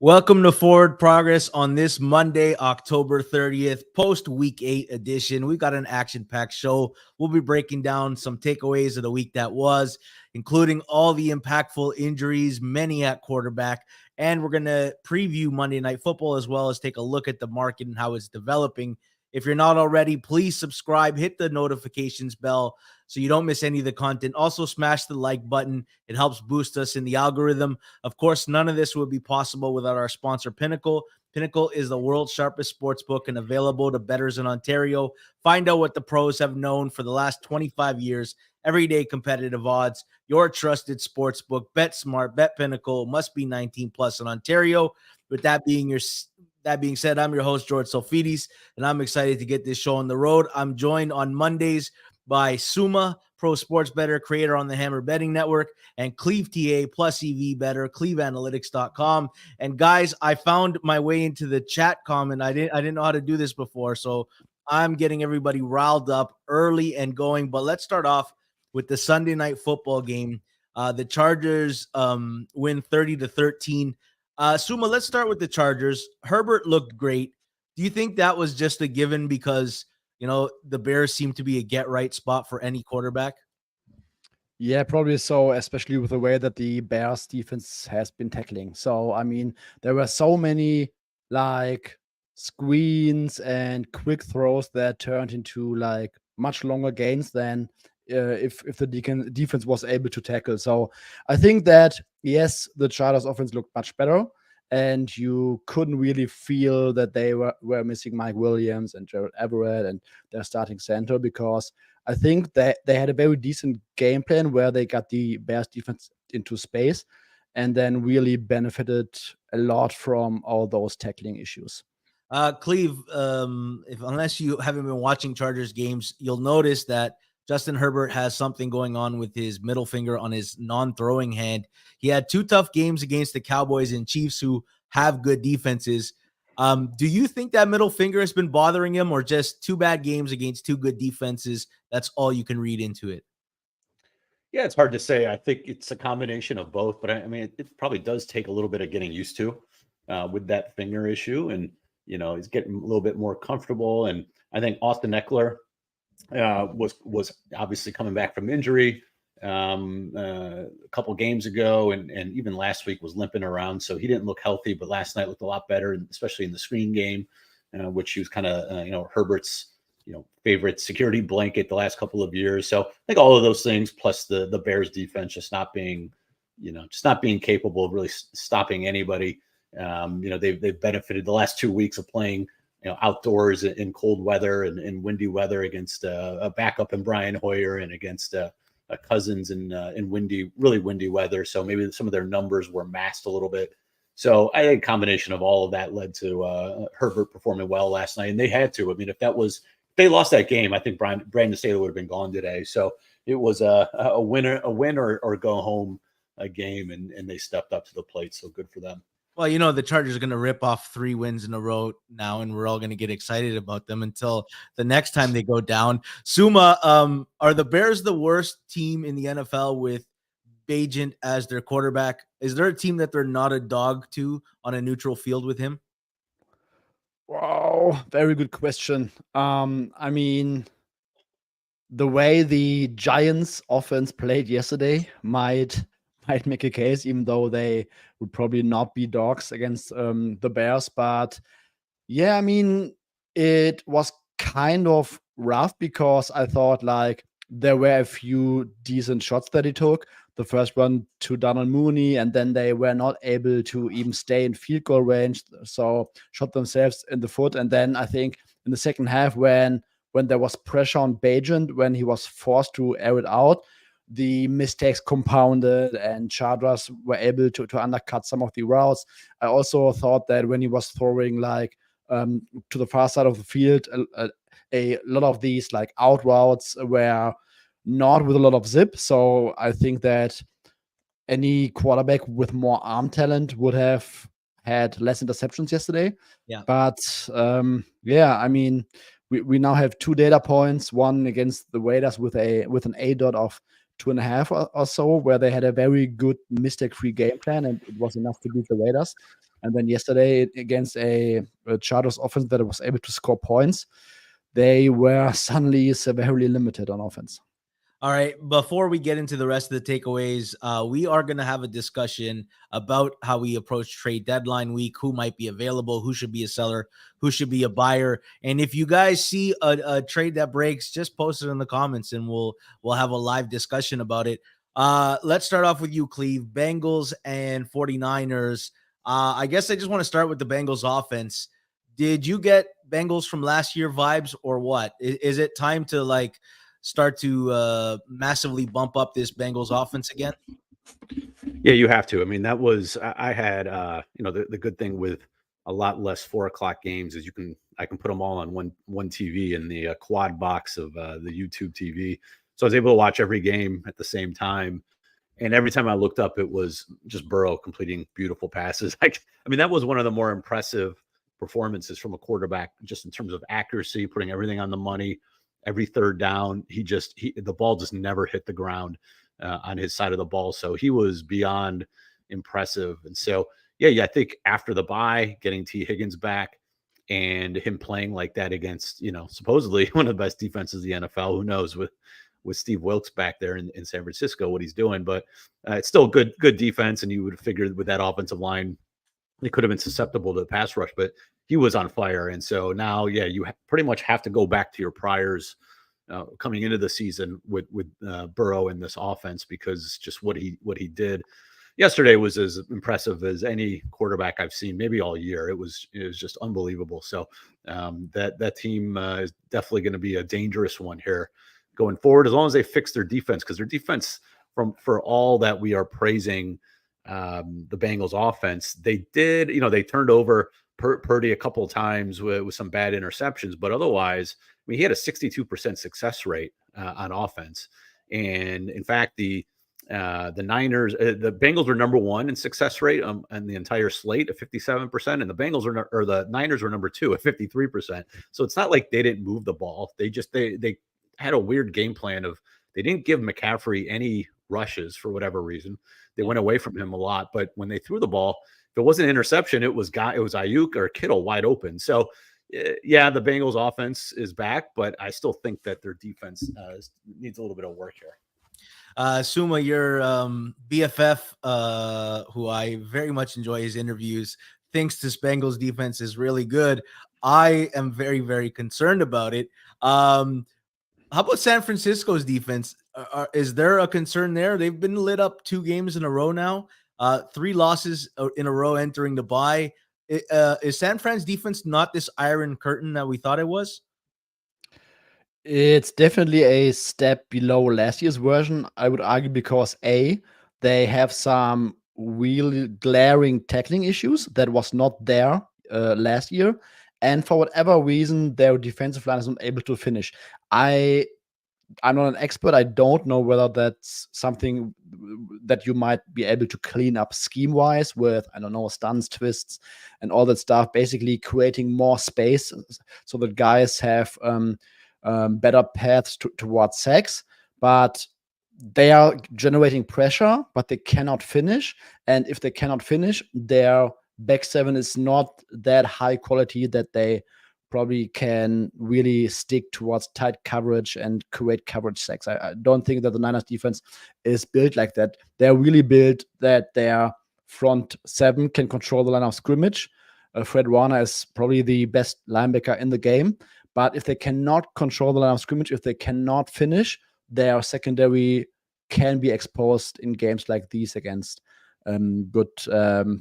Welcome to Forward Progress on this Monday, October 30th, post Week 8 edition. We've got an action-packed show. We'll be breaking down some takeaways of the week that was, including all the impactful injuries, many at quarterback, and we're going to preview Monday Night Football as well as take a look at the market and how it's developing. If you're not already, please subscribe, hit the notifications bell so you don't miss any of the content. Also, smash the like button. It helps boost us in the algorithm. Of course, none of this would be possible without our sponsor, Pinnacle. Pinnacle is the world's sharpest sports book and available to bettors in Ontario. Find out what the pros have known for the last 25 years. Everyday competitive odds, your trusted sports book. Bet smart, bet Pinnacle. Must be 19 plus in Ontario. With that being said, I'm your host, George Solfidis, and I'm excited to get this show on the road. I'm joined on Mondays by Suma, pro sports bettor, creator on the Hammer Betting Network, and Cleve TA plus EV bettor, cleveanalytics.com. And guys, I found my way into the chat comment. I didn't know how to do this before, so I'm getting everybody riled up early and going. But let's start off with the Sunday night football game. The Chargers win 30-13. Suma, let's start with the Chargers. Herbert looked great. Do you think that was just a given because, the Bears seem to be a get-right spot for any quarterback? Yeah, probably so, especially with the way that the Bears defense has been tackling. So, there were so many screens and quick throws that turned into much longer gains than if the defense was able to tackle. So I think that, yes, the Chargers offense looked much better, and you couldn't really feel that they were missing Mike Williams and Gerald Everett and their starting center, because I think that they had a very decent game plan where they got the Bears defense into space and then really benefited a lot from all those tackling issues. Cleve, unless you haven't been watching Chargers games, you'll notice that Justin Herbert has something going on with his middle finger on his non-throwing hand. He had two tough games against the Cowboys and Chiefs, who have good defenses. Do you think that middle finger has been bothering him, or just two bad games against two good defenses? That's all you can read into it. Yeah, it's hard to say. I think it's a combination of both, but it probably does take a little bit of getting used to with that finger issue. And, he's getting a little bit more comfortable. And I think Austin Eckler was obviously coming back from injury a couple games ago, and even last week was limping around, so he didn't look healthy. But last night looked a lot better, especially in the screen game, which he was kind of Herbert's favorite security blanket the last couple of years. So I think all of those things, plus the Bears defense just not being capable of really stopping anybody. They've benefited the last 2 weeks of playing outdoors in cold weather and windy weather against a backup in Brian Hoyer and against a Cousins in really windy weather. So maybe some of their numbers were masked a little bit. So I think a combination of all of that led to Herbert performing well last night. And they had to. If they lost that game, I think Brandon Staley would have been gone today. So it was a win or go home game, and they stepped up to the plate. So good for them. Well, the Chargers are going to rip off 3 wins in a row now, and we're all going to get excited about them until the next time they go down. Suma, are the Bears the worst team in the NFL with Bagent as their quarterback? Is there a team that they're not a dog to on a neutral field with him? Wow, very good question. The way the Giants offense played yesterday might make a case, even though they would probably not be dogs against the Bears. But yeah, it was kind of rough because I thought there were a few decent shots that he took. The first one to Donald Mooney, and then they were not able to even stay in field goal range, so shot themselves in the foot. And then I think in the second half, when there was pressure on Bagent, when he was forced to air it out, the mistakes compounded and Chargers were able to undercut some of the routes. I also thought that when he was throwing to the far side of the field, a lot of these out routes were not with a lot of zip. So I think that any quarterback with more arm talent would have had less interceptions yesterday. Yeah. But we now have 2 data points, one against the Raiders with an A-dot of 2.5 or so, where they had a very good mistake-free game plan, and it was enough to beat the Raiders. And then yesterday against a Chargers offense that was able to score points, they were suddenly severely limited on offense. All right. Before we get into the rest of the takeaways, we are going to have a discussion about how we approach trade deadline week, who might be available, who should be a seller, who should be a buyer. And if you guys see a trade that breaks, just post it in the comments and we'll have a live discussion about it. Let's start off with you, Cleve. Bengals and 49ers. I guess I just want to start with the Bengals offense. Did you get Bengals from last year vibes or what? Is it time to start to massively bump up this Bengals offense again? Yeah, you have to. I mean, that was I had the good thing with a lot less 4:00 games is I can put them all on one TV in the quad box of the YouTube TV. So I was able to watch every game at the same time. And every time I looked up, it was just Burrow completing beautiful passes. I mean, that was one of the more impressive performances from a quarterback, just in terms of accuracy, putting everything on the money. Every third down, the ball just never hit the ground on his side of the ball. So he was beyond impressive. And so, yeah, I think after the bye, getting T. Higgins back and him playing like that against, supposedly one of the best defenses in the NFL, who knows with Steve Wilkes back there in San Francisco, what he's doing. But it's still good defense. And you would have figured with that offensive line, they could have been susceptible to the pass rush, but he was on fire. And so now, yeah, you pretty much have to go back to your priors coming into the season with Burrow in this offense, because just what he did yesterday was as impressive as any quarterback I've seen maybe all year. It was just unbelievable. So that team is definitely going to be a dangerous one here going forward, as long as they fix their defense, because their defense, for all that we are praising the Bengals offense, they did, they turned over Purdy a couple of times with some bad interceptions, but otherwise, I mean, he had a 62% success rate on offense. And in fact, the Niners, the Bengals were number one in success rate on the entire slate at 57%, and the Niners were number two at 53%. So it's not like they didn't move the ball. They had a weird game plan of, they didn't give McCaffrey any rushes for whatever reason. They went away from him a lot, but when they threw the ball, if it wasn't an interception, it was Ayuk or Kittle wide open. So yeah, the Bengals offense is back, but I still think that their defense needs a little bit of work here. Suma, your BFF, who I very much enjoy his interviews, thinks this Bengals defense is really good. I am very, very concerned about it. How about San Francisco's defense? Is there a concern there? They've been lit up 2 games in a row now, 3 losses in a row entering the bye. Is San Fran's defense not this iron curtain that we thought it was? It's definitely a step below last year's version, I would argue, because they have some really glaring tackling issues that was not there last year. And for whatever reason, their defensive line is not able to finish. I'm not an expert. I don't know whether that's something that you might be able to clean up scheme-wise with, I don't know, stunts, twists, and all that stuff, basically creating more space so that guys have better paths towards sacks. But they are generating pressure, but they cannot finish. And if they cannot finish, their back seven is not that high quality that they probably can really stick towards tight coverage and create coverage sacks. I don't think that the Niners defense is built like that. They're really built that their front 7 can control the line of scrimmage. Fred Warner is probably the best linebacker in the game. But if they cannot control the line of scrimmage, if they cannot finish, their secondary can be exposed in games like these against good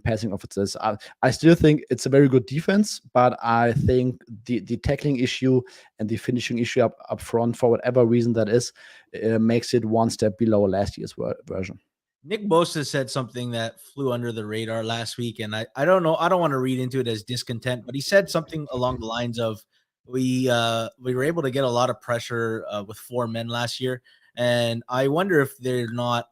passing offenses. I still think it's a very good defense, but I think the tackling issue and the finishing issue up front, for whatever reason that is, makes it one step below last year's version. Nick Bosa said something that flew under the radar last week, and I don't know. I don't want to read into it as discontent, but he said something along the lines of, we were able to get a lot of pressure with 4 men last year, and I wonder if they're not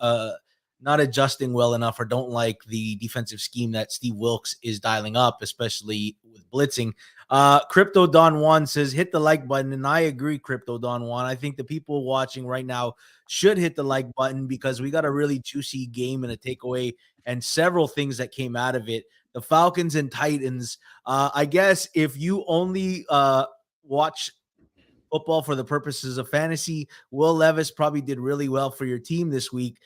adjusting well enough, or don't like the defensive scheme that Steve Wilkes is dialing up, especially with blitzing. Crypto Don Juan says, hit the like button. And I agree, Crypto Don Juan. I think the people watching right now should hit the like button, because we got a really juicy game and a takeaway and several things that came out of it the Falcons and Titans. I guess if you only watch football for the purposes of fantasy, Will Levis probably did really well for your team this week.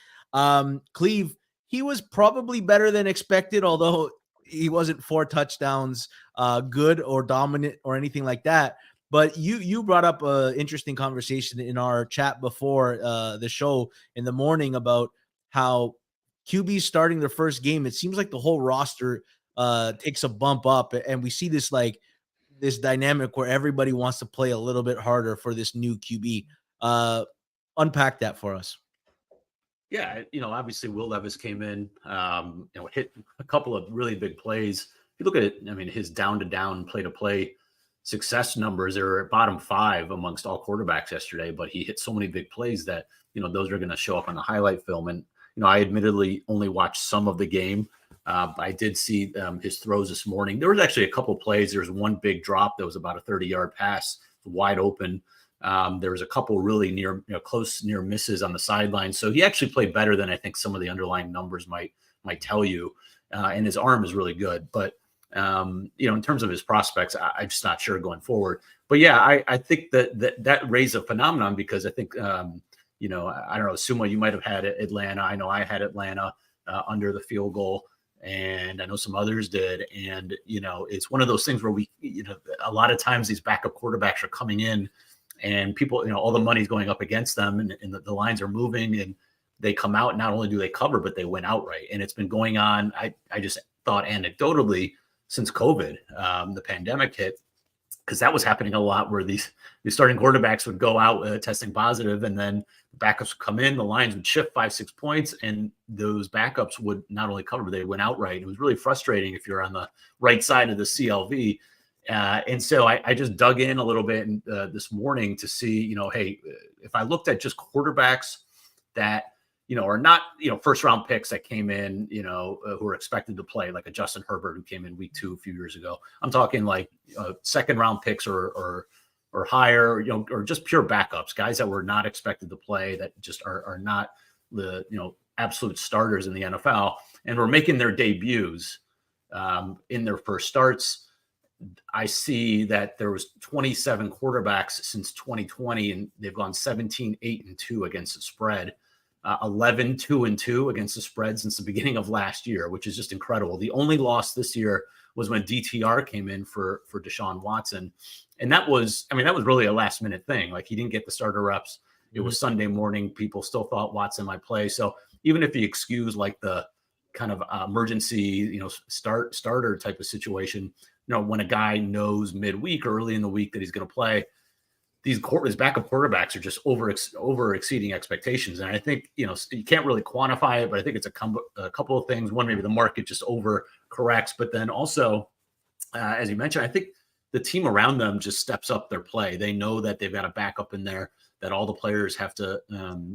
Cleve, he was probably better than expected, although he wasn't 4 touchdowns good or dominant or anything like that. But you brought up an interesting conversation in our chat before the show in the morning about how QBs starting their first game, it seems like the whole roster takes a bump up, and we see this this dynamic where everybody wants to play a little bit harder for this new QB. Unpack that for us. Yeah, obviously Will Levis came in, hit a couple of really big plays. If you look at it, I mean, his down-to-down, play-to-play success numbers are bottom 5 amongst all quarterbacks yesterday, but he hit so many big plays that, those are going to show up on the highlight film. And, I admittedly only watched some of the game. I did see his throws this morning. There was actually a couple plays. There was one big drop that was about a 30-yard pass, wide open. There was a couple really close near misses on the sideline. So he actually played better than I think some of the underlying numbers might tell you. And his arm is really good. But, in terms of his prospects, I'm just not sure going forward. But yeah, I think that raised a phenomenon because I think, I don't know, Suma, you might have had Atlanta. I know I had Atlanta under the field goal. And I know some others did. And, it's one of those things where we, a lot of times these backup quarterbacks are coming in and people, all the money's going up against them and the lines are moving and they come out. Not only do they cover, but they win outright. And it's been going on. I just thought anecdotally since COVID, the pandemic hit, because that was happening a lot where these starting quarterbacks would go out testing positive and then the backups would come in, the lines would shift 5-6 points and those backups would not only cover, but they went outright. It was really frustrating if you're on the right side of the CLV. And so I just dug in a little bit this morning to see, hey, if I looked at just quarterbacks that, are not, first round picks that came in, who are expected to play, like a Justin Herbert who came in week 2 a few years ago. I'm talking like second round picks or higher, or just pure backups, guys that were not expected to play, that just are not the, absolute starters in the NFL and were making their debuts in their first starts. I see that there was 27 quarterbacks since 2020, and they've gone 17, 8-2 against the spread. 11, 2-2 against the spread since the beginning of last year, which is just incredible. The only loss this year was when DTR came in for Deshaun Watson. And that was really a last minute thing. Like he didn't get the starter reps. It was Sunday morning. People still thought Watson might play. So even if you excuse like the kind of emergency, starter type of situation, when a guy knows midweek or early in the week that he's going to play, these backup quarterbacks are just over exceeding expectations. And I think, you can't really quantify it, but I think it's a couple of things. One, maybe the market just over corrects, but then also, as you mentioned, I think the team around them just steps up their play. They know that they've got a backup in there, that all the players have to,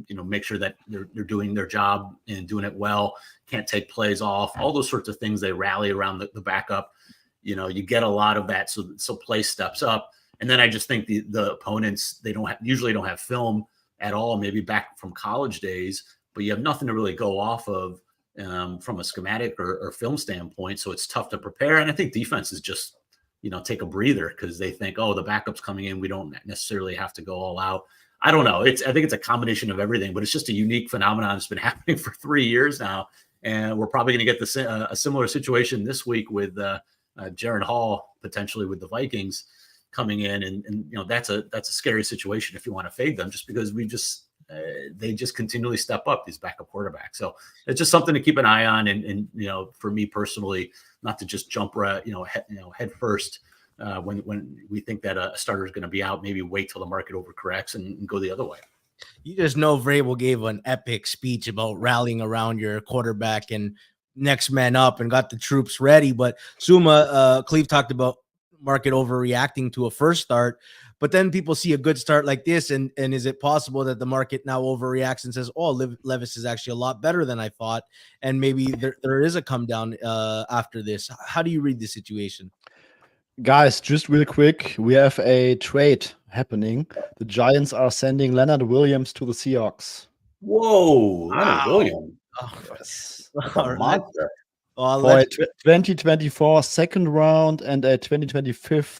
make sure that they're doing their job and doing it well, can't take plays off, all those sorts of things. They rally around the backup. You get a lot of that. So play steps up. And then I just think the opponents, they usually don't have film at all, maybe back from college days, but you have nothing to really go off of from a schematic or film standpoint. So it's tough to prepare. And I think defenses just, take a breather because they think, oh, the backup's coming in. We don't necessarily have to go all out. I don't know. I think it's a combination of everything, but it's just a unique phenomenon that's been happening for 3 years now. And we're probably going to get a similar situation this week with Jaron Hall, potentially with the Vikings coming in, and that's a scary situation if you want to fade them, just because they just continually step up, these backup quarterbacks. So it's just something to keep an eye on, and for me personally, not to just jump head first when we think that a starter is going to be out. Maybe wait till the market overcorrects and go the other way. You just know Vrabel gave an epic speech about rallying around your quarterback and next man up and got the troops ready. But Suma, Cleve talked about market overreacting to a first start, but then people see a good start like this, and is it possible that the market now overreacts and says, oh, Levis is actually a lot better than I thought, and maybe there is a come down after this? How do you read the situation? Guys, just real quick, we have a trade happening. The Giants are sending Leonard Williams to the Seahawks. Whoa, Leonard Williams. Oh, Monster. For a 2024 second round and a 2025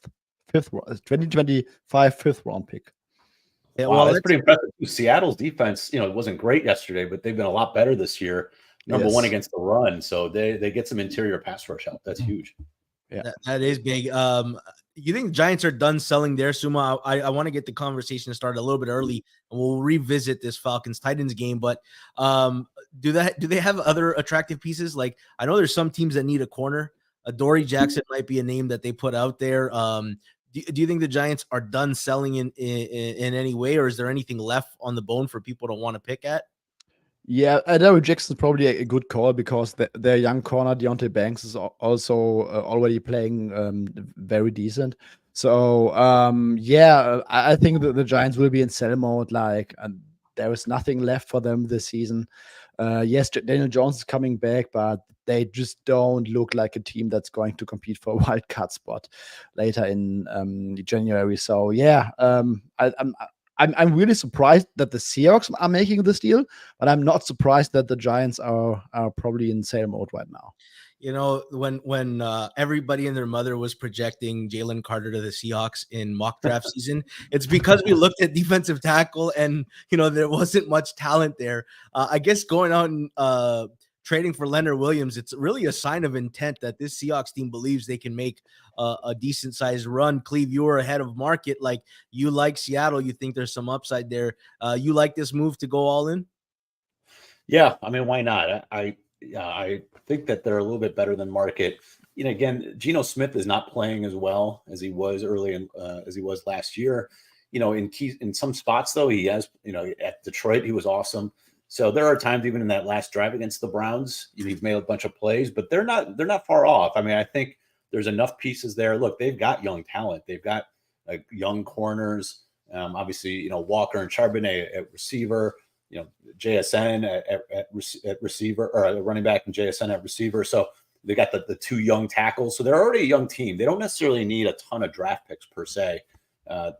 fifth round pick. Yeah, wow, that's pretty impressive. Seattle's defense, it wasn't great yesterday, but they've been a lot better this year. Number one against the run, so they get some interior pass rush help. That's huge. Yeah, that is big. You think the Giants are done selling their Suma? I want to get the conversation started a little bit early, and we'll revisit this Falcons Titans game. But do they have other attractive pieces? Like, I know there's some teams that need a corner. Dory Jackson might be a name that they put out there. Do you think the Giants are done selling in any way, or is there anything left on the bone for people to want to pick at? Yeah, Dory Jackson's probably a good call because their young corner Deontay Banks is also already playing very decent. So I think that the Giants will be in sell mode. Like, there is nothing left for them this season. Yes, Daniel Jones is coming back, but they just don't look like a team that's going to compete for a wild card spot later in January. So yeah, I'm really surprised that the Seahawks are making this deal, but I'm not surprised that the Giants are probably in sale mode right now. When everybody and their mother was projecting Jalen Carter to the Seahawks in mock draft season, it's because we looked at defensive tackle and, there wasn't much talent there. I guess going out and trading for Leonard Williams, it's really a sign of intent that this Seahawks team believes they can make a decent sized run. Cleve, you were ahead of market. Like, you like Seattle. You think there's some upside there. You like this move to go all in? Yeah. I mean, why not? I think that they're a little bit better than market. Again, Geno Smith is not playing as well as he was as he was last year. In some spots though, he has, at Detroit, he was awesome. So there are times even in that last drive against the Browns, he's made a bunch of plays, but they're not far off. I mean, I think there's enough pieces there. Look, they've got young talent. They've got young corners. Obviously, Walker and Charbonnet at receiver. JSN at receiver, or running back and JSN at receiver. So they got the two young tackles. So they're already a young team. They don't necessarily need a ton of draft picks per se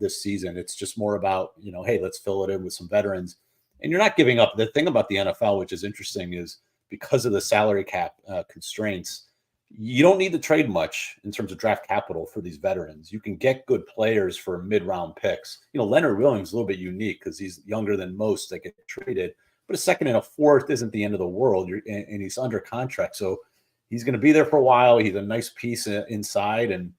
this season. It's just more about, hey, let's fill it in with some veterans. And you're not giving up. The thing about the NFL, which is interesting, is because of the salary cap constraints, you don't need to trade much in terms of draft capital for these veterans. You can get good players for mid-round picks. Leonard Williams is a little bit unique because he's younger than most that get traded, but a second and a fourth isn't the end of the world. And he's under contract, so he's going to be there for a while. He's a nice piece inside, and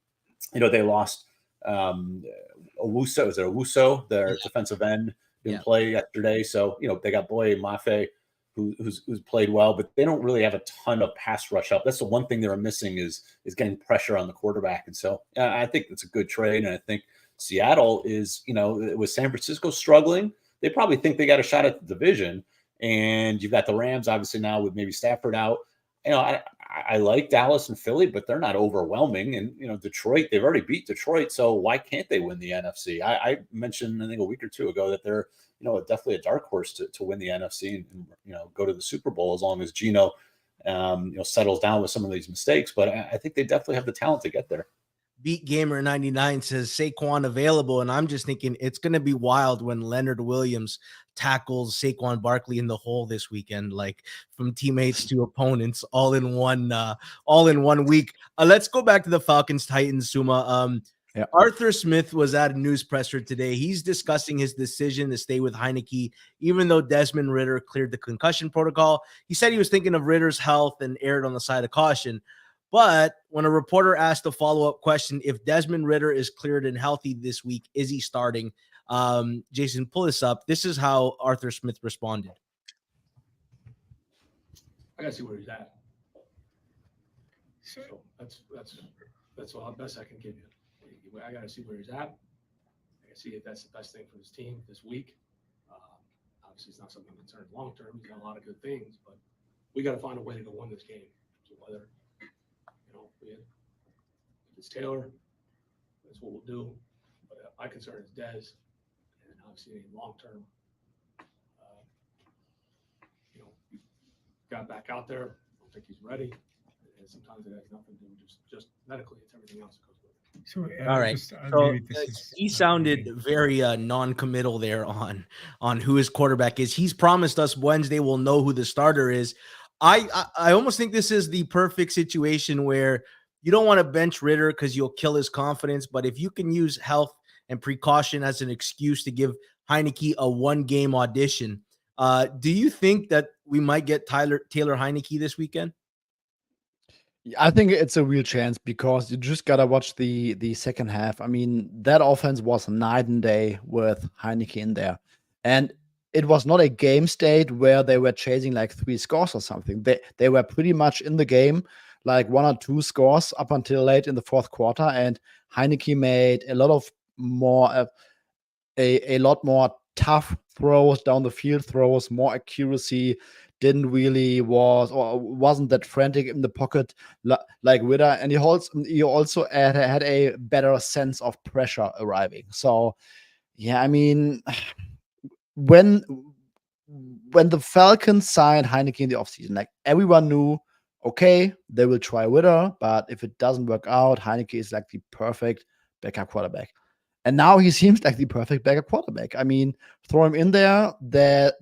they lost Owusu. Is it Owusu, their defensive end? Didn't play yesterday, so they got Boye Mafe, who's played well, but they don't really have a ton of pass rush help. That's the one thing they're missing is getting pressure on the quarterback. And so I think it's a good trade. And I think Seattle is, with San Francisco struggling, they probably think they got a shot at the division. And you've got the Rams obviously now with maybe Stafford out. I like Dallas and Philly, but they're not overwhelming. And, Detroit, they've already beat Detroit. So why can't they win the NFC? I mentioned, I think a week or two ago, that they're, definitely a dark horse to win the NFC and go to the Super Bowl as long as Geno, settles down with some of these mistakes. But I think they definitely have the talent to get there. Beat Gamer 99 says Saquon available, and I'm just thinking it's going to be wild when Leonard Williams tackles Saquon Barkley in the hole this weekend, like from teammates to opponents, all in one week. Let's go back to the Falcons Titans, Suma. Yeah. Arthur Smith was at a news presser today. He's discussing his decision to stay with Heineke, even though Desmond Ridder cleared the concussion protocol. He said he was thinking of Ridder's health and erred on the side of caution. But when a reporter asked a follow-up question, if Desmond Ridder is cleared and healthy this week, is he starting? Jason, pull this up. This is how Arthur Smith responded. I gotta see where he's at. So that's all the best I can give you. I gotta see where he's at. I gotta see if that's the best thing for this team this week. Obviously, it's not something concerning long term. He's got a lot of good things, but we got to find a way to go win this game. So whether if it's Taylor, that's what we'll do. But my concern is Dez, and obviously long term. Got back out there. I don't think he's ready. And sometimes it has nothing to do with just medically. It's everything else that goes with it. So, all right. So he sounded very non-committal there on who his quarterback is. He's promised us Wednesday we'll know who the starter is. I almost think this is the perfect situation where you don't want to bench Ritter because you'll kill his confidence. But if you can use health and precaution as an excuse to give Heineke a 1-game audition, do you think that we might get Taylor Heineke this weekend? I think it's a real chance because you just gotta watch the second half. I mean, that offense was night and day with Heineke in there, and it was not a game state where they were chasing like 3 scores or something. They were pretty much in the game, like 1 or 2 scores up until late in the fourth quarter, and Heineke made a lot of more a lot more tough throws down the field, throws more accuracy. Didn't really wasn't that frantic in the pocket like Witter, and he also had a better sense of pressure arriving. So yeah, I mean, when the Falcons signed Heineke in the offseason, like everyone knew, okay, they will try Witter, but if it doesn't work out, Heineke is like the perfect backup quarterback. And now he seems like the perfect backup quarterback. I mean, throw him in there. That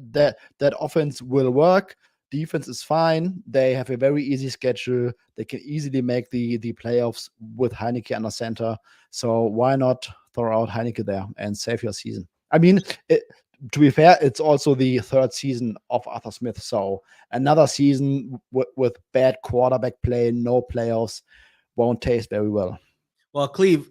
offense will work. Defense is fine. They have a very easy schedule. They can easily make the playoffs with Heineke under center. So why not throw out Heineke there and save your season? I mean, to be fair, it's also the 3rd season of Arthur Smith. So another season with bad quarterback play, no playoffs, won't taste very well. Well, Cleve,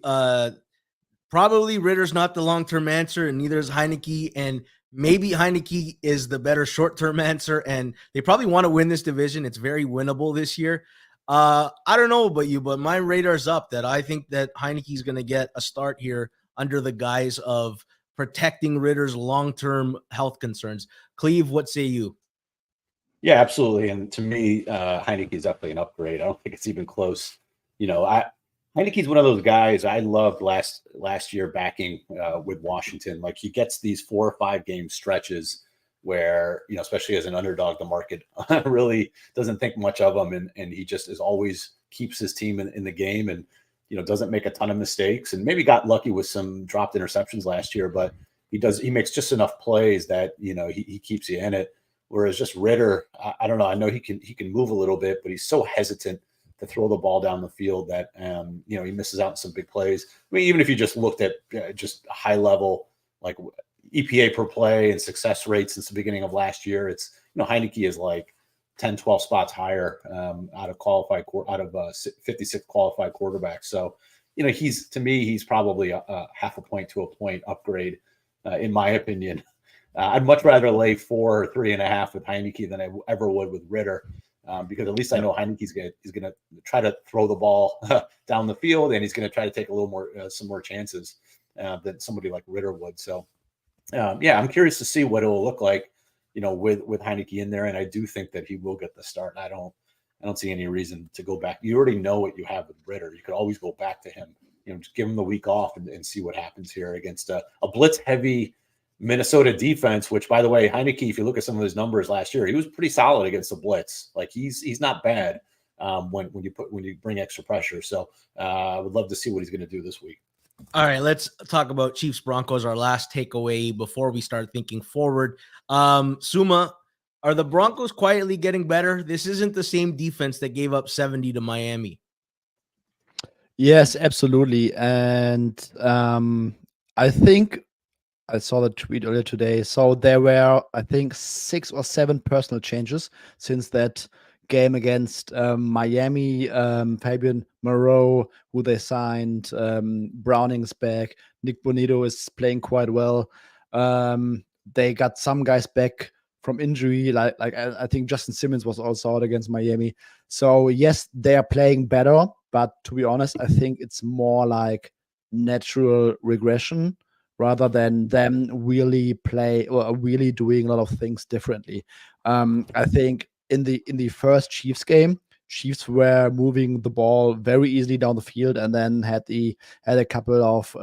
probably Ritter's not the long-term answer, and neither is Heineke. And maybe Heineke is the better short-term answer. And they probably want to win this division. It's very winnable this year. I don't know about you, but my radar's up that I think that Heineke's going to get a start here under the guise of protecting Ritter's long-term health concerns. Cleve, what say you? Yeah, absolutely. And to me, Heineke is definitely an upgrade. I don't think it's even close. Heineke's one of those guys I loved last year backing with Washington. Like, he gets these 4 or 5 game stretches where, especially as an underdog, the market really doesn't think much of him. And he just always keeps his team in the game and, doesn't make a ton of mistakes, and maybe got lucky with some dropped interceptions last year, but he makes just enough plays that, he keeps you in it. Whereas just Ritter, I don't know. I know he can move a little bit, but he's so hesitant to throw the ball down the field that, he misses out on some big plays. I mean, even if you just looked at just high level, like EPA per play and success rates since the beginning of last year, it's, Heineke is like 10, 12 spots higher out of 56 qualified quarterbacks. So, to me, he's probably a half a point to a point upgrade, in my opinion. I'd much rather lay 4 or 3.5 with Heineke than I ever would with Ritter. Because at least I know Heineke's going to try to throw the ball down the field, and he's going to try to take a little more, some more chances than somebody like Ritter would. So, I'm curious to see what it will look like, with Heineke in there. And I do think that he will get the start. I don't see any reason to go back. You already know what you have with Ritter. You could always go back to him, just give him the week off and see what happens here against a blitz heavy Minnesota defense, which, by the way, Heineke, if you look at some of his numbers last year, he was pretty solid against the blitz. Like, he's not bad when you bring extra pressure. So I would love to see what he's going to do this week. All right, let's talk about Chiefs Broncos, our last takeaway before we start thinking forward. Suma, are the Broncos quietly getting better? This isn't the same defense that gave up 70 to Miami. Yes, absolutely. And I think I saw the tweet earlier today. So there were, I think, 6 or 7 personal changes since that game against Miami. Fabian Moreau, who they signed, Browning's back. Nick Bonito is playing quite well. They got some guys back from injury, like I think Justin Simmons was also out against Miami. So yes, they are playing better, but to be honest, I think it's more like natural regression rather than them really play or really doing a lot of things differently. I think in the first Chiefs game, Chiefs were moving the ball very easily down the field, and then had a couple of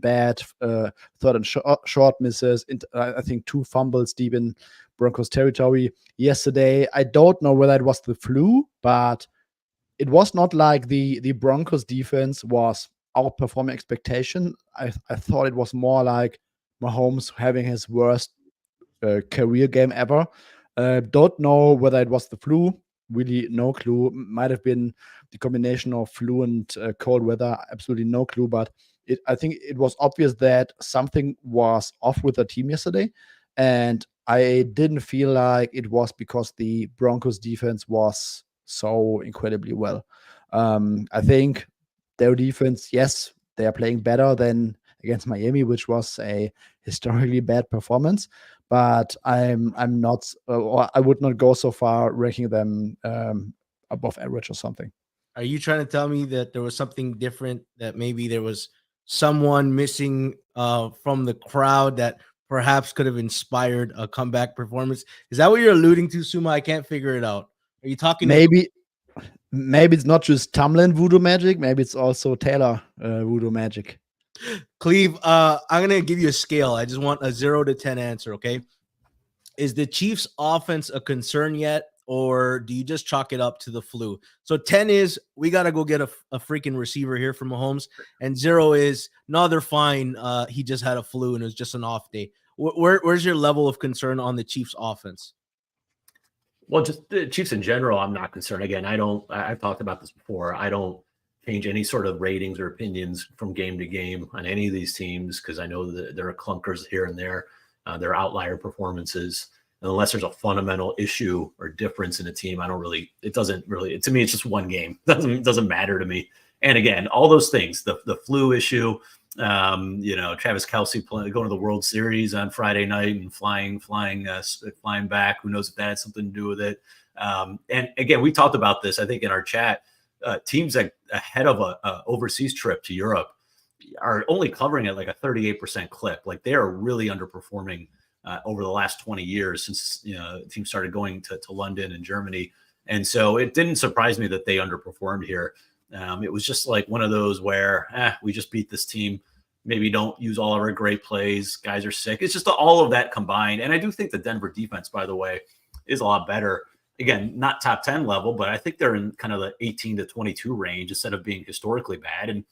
bad third and short misses. I think 2 fumbles deep in Broncos territory yesterday. I don't know whether it was the flu, but it was not like the Broncos defense was outperforming expectation. I thought it was more like Mahomes having his worst career game ever. Don't know whether it was the flu. really no clue. Might have been the combination of flu and cold weather. Absolutely no clue. But I think it was obvious that something was off with the team yesterday. And I didn't feel like it was because the Broncos defense was so incredibly well. I think their defense, yes, they are playing better than against Miami, which was a historically bad performance. But I'm not, or I would not go so far ranking them above average or something. Are you trying to tell me that there was something different, that maybe there was someone missing from the crowd that perhaps could have inspired a comeback performance? Is that what you're alluding to, Suma? I can't figure it out. Are you talking maybe it's not just Tomlin voodoo magic, maybe it's also Taylor voodoo magic. Cleve, I'm gonna give you a scale. I just want a 0 to 10 answer, okay? Is the Chiefs offense a concern yet, or do you just chalk it up to the flu? So 10 is we got to go get a freaking receiver here from Mahomes, and 0 is no, they're fine. He just had a flu and it was just an off day. Where's your level of concern on the Chiefs offense? Well, just the Chiefs in general, I'm not concerned. Again, I've talked about this before. I don't change any sort of ratings or opinions from game to game on any of these teams, because I know that there are clunkers here and there. There are outlier performances. And unless there's a fundamental issue or difference in a team, to me, it's just one game. It doesn't matter to me. And again, all those things, the flu issue, Travis Kelce going to the World Series on Friday night and flying back. Who knows if that had something to do with it? And again, we talked about this, I think, in our chat. Teams ahead of a overseas trip to Europe are only covering at like a 38% clip. Like, they are really underperforming over the last 20 years since teams started going to London and Germany. And so it didn't surprise me that they underperformed here. It was just like one of those where we just beat this team. Maybe don't use all of our great plays. Guys are sick. It's just all of that combined. And I do think the Denver defense, by the way, is a lot better. Again, not top 10 level, but I think they're in kind of the 18 to 22 range instead of being historically bad. And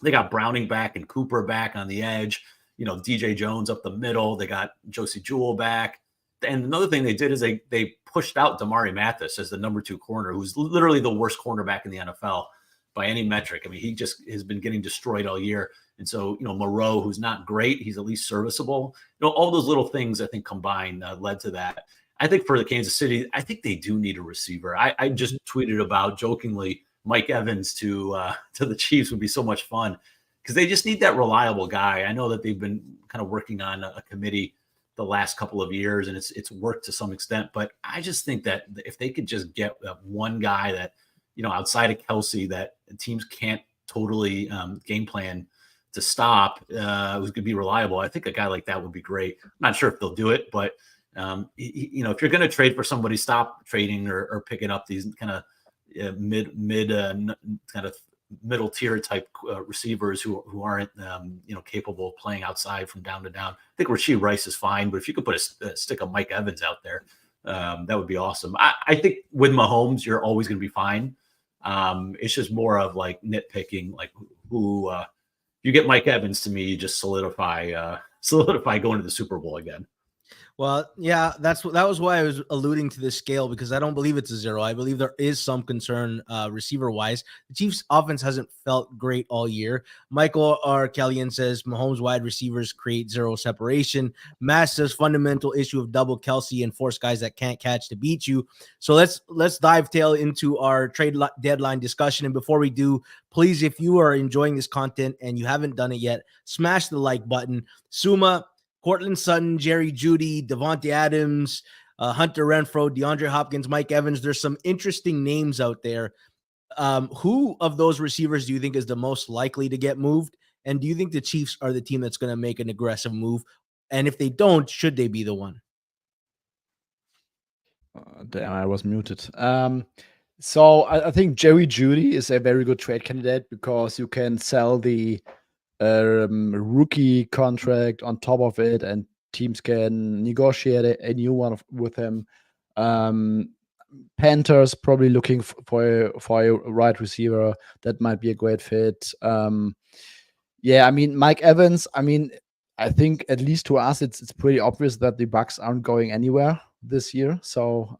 they got Browning back and Cooper back on the edge. DJ Jones up the middle. They got Josie Jewell back. And another thing they did is they pushed out Damari Mathis as the number 2 corner, who's literally the worst cornerback in the NFL by any metric. I mean, he just has been getting destroyed all year. And so, Moreau, who's not great, he's at least serviceable. All those little things, I think, combined led to that. I think for the Kansas City, I think they do need a receiver. I just tweeted about jokingly Mike Evans to the Chiefs would be so much fun, because they just need that reliable guy. I know that they've been kind of working on a committee the last couple of years, and it's worked to some extent. But I just think that if they could just get that one guy that, outside of Kelce, that teams can't totally game plan to stop, who's going to be reliable, I think a guy like that would be great. I'm not sure if they'll do it, but if you're going to trade for somebody, stop trading or picking up these kind of middle tier type receivers who aren't capable of playing outside from down to down. I think Rashee Rice is fine, but if you could put a stick of Mike Evans out there, that would be awesome. I think with Mahomes, you're always going to be fine. It's just more of like nitpicking, like who you get Mike Evans, to me, you just solidify going to the Super Bowl again. Well, yeah, that was why I was alluding to this scale, because I don't believe it's a 0. I believe there is some concern receiver wise. The Chiefs offense hasn't felt great all year. Michael R. Kellyan says Mahomes wide receivers create 0 separation. Matt says fundamental issue of double Kelce and force guys that can't catch to beat you. So let's dive tail into our trade deadline discussion. And before we do, please, if you are enjoying this content and you haven't done it yet, smash the like button. Suma, Cortland Sutton, Jerry Jeudy, Devontae Adams, Hunter Renfrow, DeAndre Hopkins, Mike Evans. There's some interesting names out there. Who of those receivers do you think is the most likely to get moved? And do you think the Chiefs are the team that's going to make an aggressive move? And if they don't, should they be the one? Damn, I was muted. So I think Jerry Jeudy is a very good trade candidate, because you can sell the rookie contract on top of it, and teams can negotiate a new one with him. Panthers probably looking for a right receiver. That might be a great fit. Mike Evans, I think at least to us it's pretty obvious that the Bucs aren't going anywhere this year. So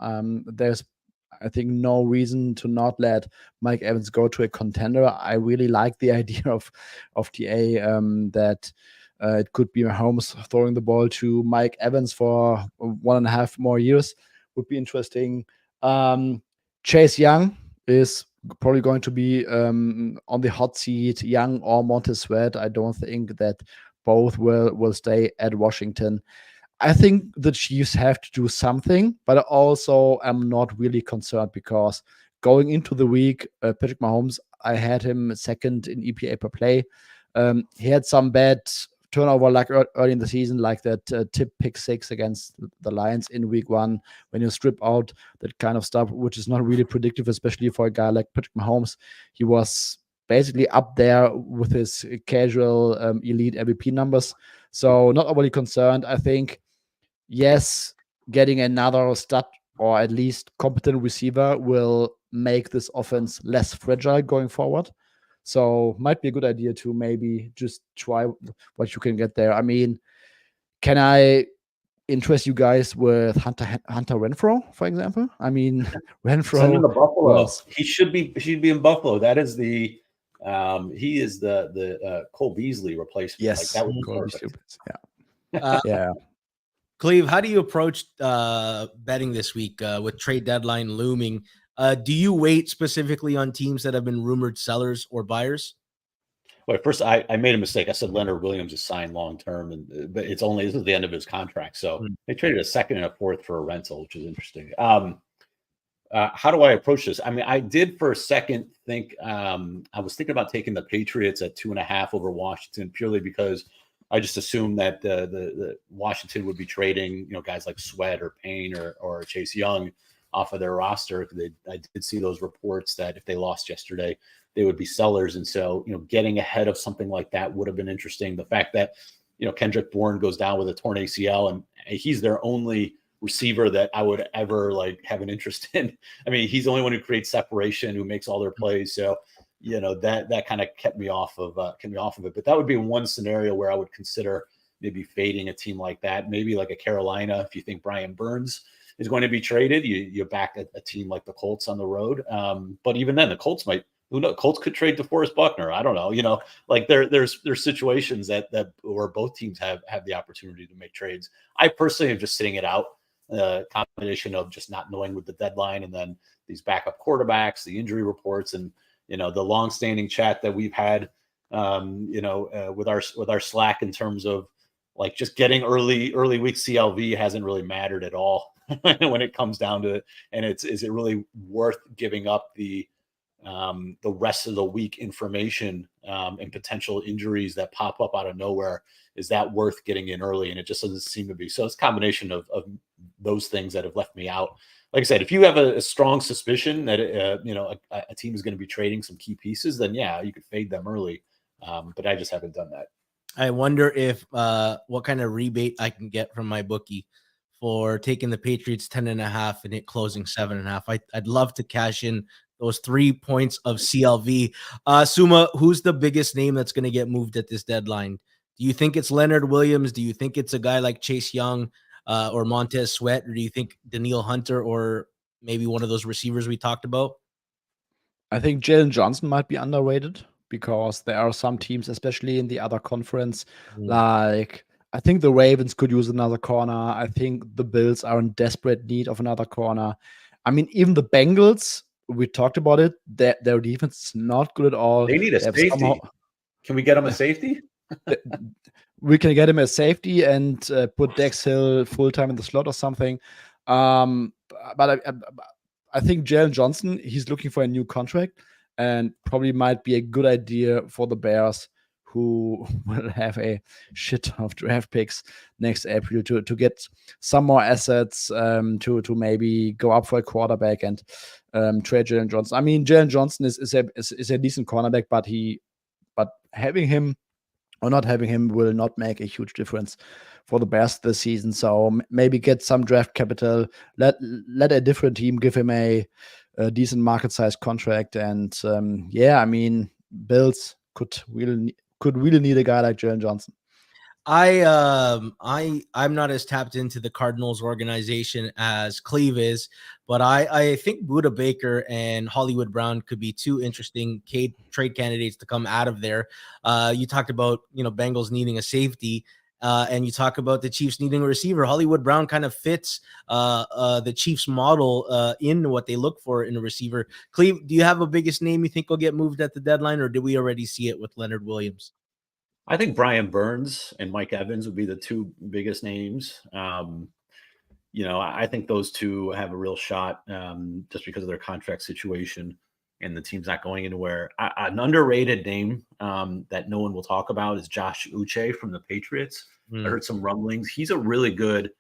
I think no reason to not let Mike Evans go to a contender. I really like the idea of TA that it could be Mahomes throwing the ball to Mike Evans for 1.5 more years. Would be interesting. Chase Young is probably going to be on the hot seat. Young or Montez Sweat. I don't think that both will stay at Washington. I think the Chiefs have to do something, but I also am not really concerned because going into the week, Patrick Mahomes, I had him second in EPA per play. He had some bad turnover like early in the season, like that tip pick 6 against the Lions in week 1, when you strip out that kind of stuff, which is not really predictive, especially for a guy like Patrick Mahomes. He was basically up there with his casual elite MVP numbers. So not overly concerned. I think, yes, getting another stud or at least competent receiver will make this offense less fragile going forward. So might be a good idea to maybe just try what you can get there. I mean, can I interest you guys with Hunter Renfrow, for example? I mean, Renfrow. Send him to Buffalo. was- He should be in Buffalo. That is the he is the Cole Beasley replacement. Yes, Like, that was Cole perfect. Beasley. Yeah. Yeah. Cleve, how do you approach betting this week with trade deadline looming? Do you wait specifically on teams that have been rumored sellers or buyers? Well, first I made a mistake. I said Leonard Williams is signed long term, and but this is the end of his contract. So they traded a second and a fourth for a rental, which is interesting. How do I approach this? I mean, I did for a second think I was thinking about taking the Patriots at 2.5 over Washington, purely because I just assumed that the Washington would be trading, guys like Sweat or Payne or Chase Young off of their roster. I did see those reports that if they lost yesterday, they would be sellers. And so, getting ahead of something like that would have been interesting. The fact that, Kendrick Bourne goes down with a torn ACL and he's their only receiver that I would ever have an interest in. I mean, he's the only one who creates separation, who makes all their plays. So, that kind of kept me off of it. But that would be one scenario where I would consider maybe fading a team like that. Maybe like a Carolina, if you think Brian Burns is going to be traded, you back a team like the Colts on the road. But even then, the Colts might. Who knows? Colts could trade DeForest Buckner. I don't know. There's situations that where both teams have the opportunity to make trades. I personally am just sitting it out. Combination of just not knowing with the deadline, and then these backup quarterbacks, the injury reports, and the long-standing chat that we've had, with our Slack in terms of just getting early week CLV hasn't really mattered at all when it comes down to it. And is it really worth giving up the rest of the week information and potential injuries that pop up out of nowhere? Is that worth getting in early? And it just doesn't seem to be. So it's a combination of those things that have left me out. Like I said, if you have a strong suspicion that a team is going to be trading some key pieces, then yeah, you could fade them early. But I just haven't done that. I wonder if what kind of rebate I can get from my bookie for taking the Patriots 10.5 and it closing 7.5. I'd love to cash in those 3 points of CLV. Suma, who's the biggest name that's going to get moved at this deadline? Do you think it's Leonard Williams? Do you think it's a guy like Chase Young or Montez Sweat? Or do you think Danielle Hunter or maybe one of those receivers we talked about? I think Jalen Johnson might be underrated because there are some teams, especially in the other conference, like I think the Ravens could use another corner. I think the Bills are in desperate need of another corner. I mean, even the Bengals, we talked about it, their defense is not good at all. They need a safety. Can we get them a safety? We can get him a safety and put Dex Hill full-time in the slot or something. But I think Jalen Johnson, he's looking for a new contract and probably might be a good idea for the Bears, who will have a shit of draft picks next April to get some more assets to maybe go up for a quarterback and trade Jalen Johnson. I mean, Jalen Johnson is a decent cornerback, but having him or not having him will not make a huge difference for the Bears this season. So maybe get some draft capital, let a different team give him a decent market size contract. And I mean, Bills could really need a guy like Jalen Johnson. I'm not as tapped into the Cardinals organization as Cleve is, but I think Buda Baker and Hollywood Brown could be two interesting trade candidates to come out of there. You talked about, Bengals needing a safety. And you talk about the Chiefs needing a receiver. Hollywood Brown kind of fits the Chiefs model in what they look for in a receiver. Cleve, do you have a biggest name you think will get moved at the deadline, or did we already see it with Leonard Williams? I think Brian Burns and Mike Evans would be the two biggest names. I think those two have a real shot just because of their contract situation and the team's not going anywhere. An underrated name that no one will talk about is Josh Uche from the Patriots. I heard some rumblings. He's a really good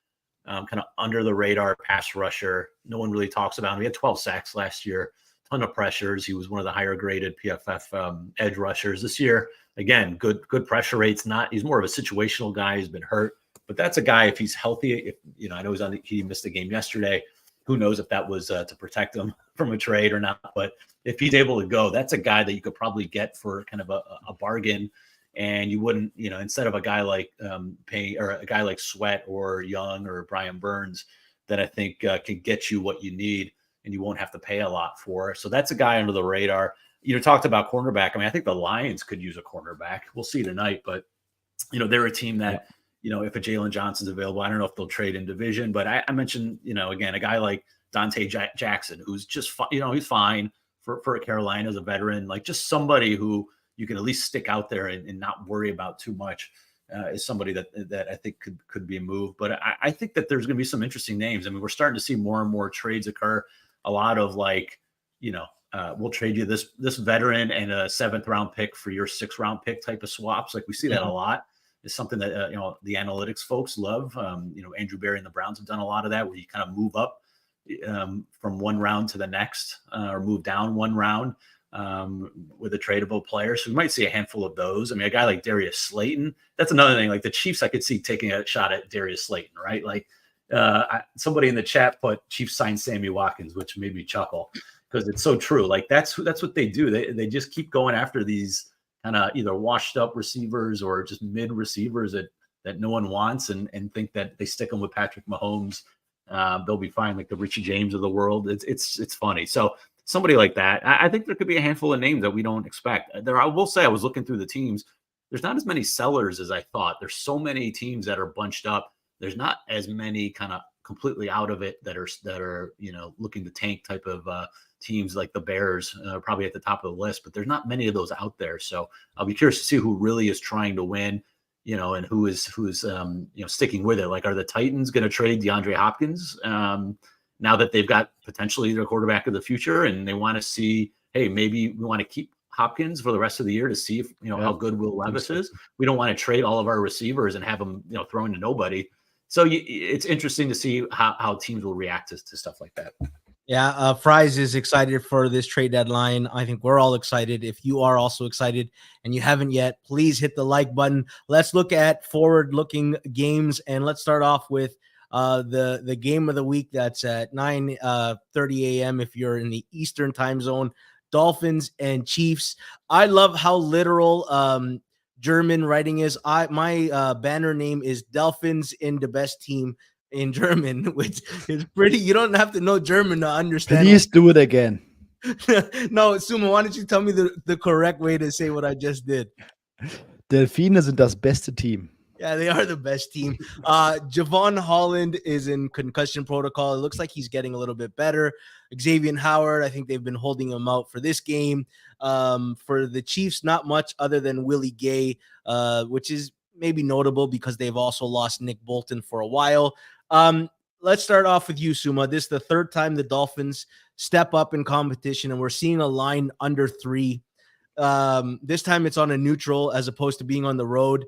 kind of under the radar pass rusher. No one really talks about him. He had 12 sacks last year, ton of pressures. He was one of the higher graded PFF edge rushers this year. Again, good pressure rates. He's more of a situational guy. He's been hurt, but that's a guy, if he's healthy, I know he missed a game yesterday. Who knows if that was to protect him from a trade or not? But if he's able to go, that's a guy that you could probably get for kind of a bargain. And you wouldn't, instead of a guy like Payne or a guy like Sweat or Young or Brian Burns, that I think can get you what you need and you won't have to pay a lot for. So that's a guy under the radar. You talked about cornerback. I mean, I think the Lions could use a cornerback. We'll see tonight, but they're a team that, if a Jalen Johnson's available, I don't know if they'll trade in division, but I mentioned, again, a guy like Dante Jackson, who's just, he's fine for Carolina as a veteran, like just somebody who you can at least stick out there and not worry about too much is somebody that I think could be a move. But I think that there's going to be some interesting names. I mean, we're starting to see more and more trades occur. A lot of we'll trade you this veteran and a 7th round pick for your 6th round pick type of swaps. Like we see that a lot. It's something that the analytics folks love. Andrew Berry and the Browns have done a lot of that, where you kind of move up from one round to the next, or move down one round with a tradable player. So we might see a handful of those. I mean, a guy like Darius Slayton. That's another thing. Like the Chiefs, I could see taking a shot at Darius Slayton, right? Like somebody in the chat put Chiefs signed Sammy Watkins, which made me chuckle. Because it's so true. Like that's what they do. They just keep going after these kind of either washed up receivers or just mid receivers that no one wants and think that they stick them with Patrick Mahomes. They'll be fine, like the Richie James of the world. It's funny. So somebody like that, I think there could be a handful of names that we don't expect. I will say, I was looking through the teams. There's not as many sellers as I thought. There's so many teams that are bunched up. There's not as many kind of completely out of it that are looking to tank type of teams. Like the Bears probably at the top of the list, but there's not many of those out there. So I'll be curious to see who really is trying to win, and who is sticking with it. Like, are the Titans going to trade DeAndre Hopkins now that they've got potentially their quarterback of the future, and they want to see, hey, maybe we want to keep Hopkins for the rest of the year to see if how good Will Levis is. We don't want to trade all of our receivers and have them thrown to nobody. So it's interesting to see how teams will react to stuff like that. Yeah, Fries is excited for this trade deadline. I think we're all excited. If you are also excited and you haven't yet, please hit the like button. Let's look at forward-looking games, and let's start off with the game of the week that's at 9:30 a.m. if you're in the Eastern time zone. Dolphins and Chiefs. I love how literal German writing is. My banner name is Dolphins in the best team in German, which is pretty. You don't have to know German to understand. Please do it again. No, Sumo, why don't you tell me the correct way to say what I just did? Delfine sind das beste Team. Yeah, they are the best team. Javon Holland is in concussion protocol. It looks like he's getting a little bit better. Xavier Howard, I think they've been holding him out for this game. For the Chiefs, not much other than Willie Gay, which is maybe notable because they've also lost Nick Bolton for a while. Let's start off with you, Suma. This is the third time the Dolphins step up in competition, and we're seeing a line under 3. This time it's on a neutral as opposed to being on the road.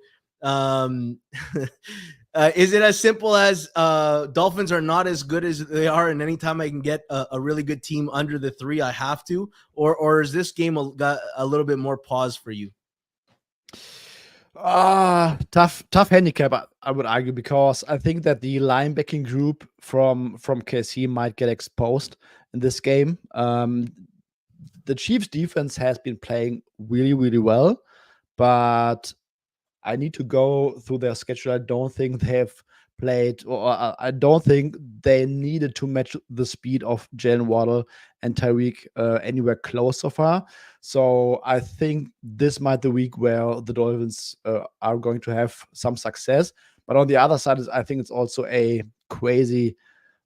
Is it as simple as Dolphins are not as good as they are, and anytime I can get a really good team under the 3, I have to? Or is this game got a little bit more pause for you? Tough handicap, I would argue, because I think that the linebacking group from KC might get exposed in this game. The Chiefs defense has been playing really, really well, but I need to go through their schedule. I don't think they have played, or I don't think they needed to match the speed of Jalen Waddle and Tyreek anywhere close so far. So I think this might be the week where the Dolphins are going to have some success. But on the other side, I think it's also a crazy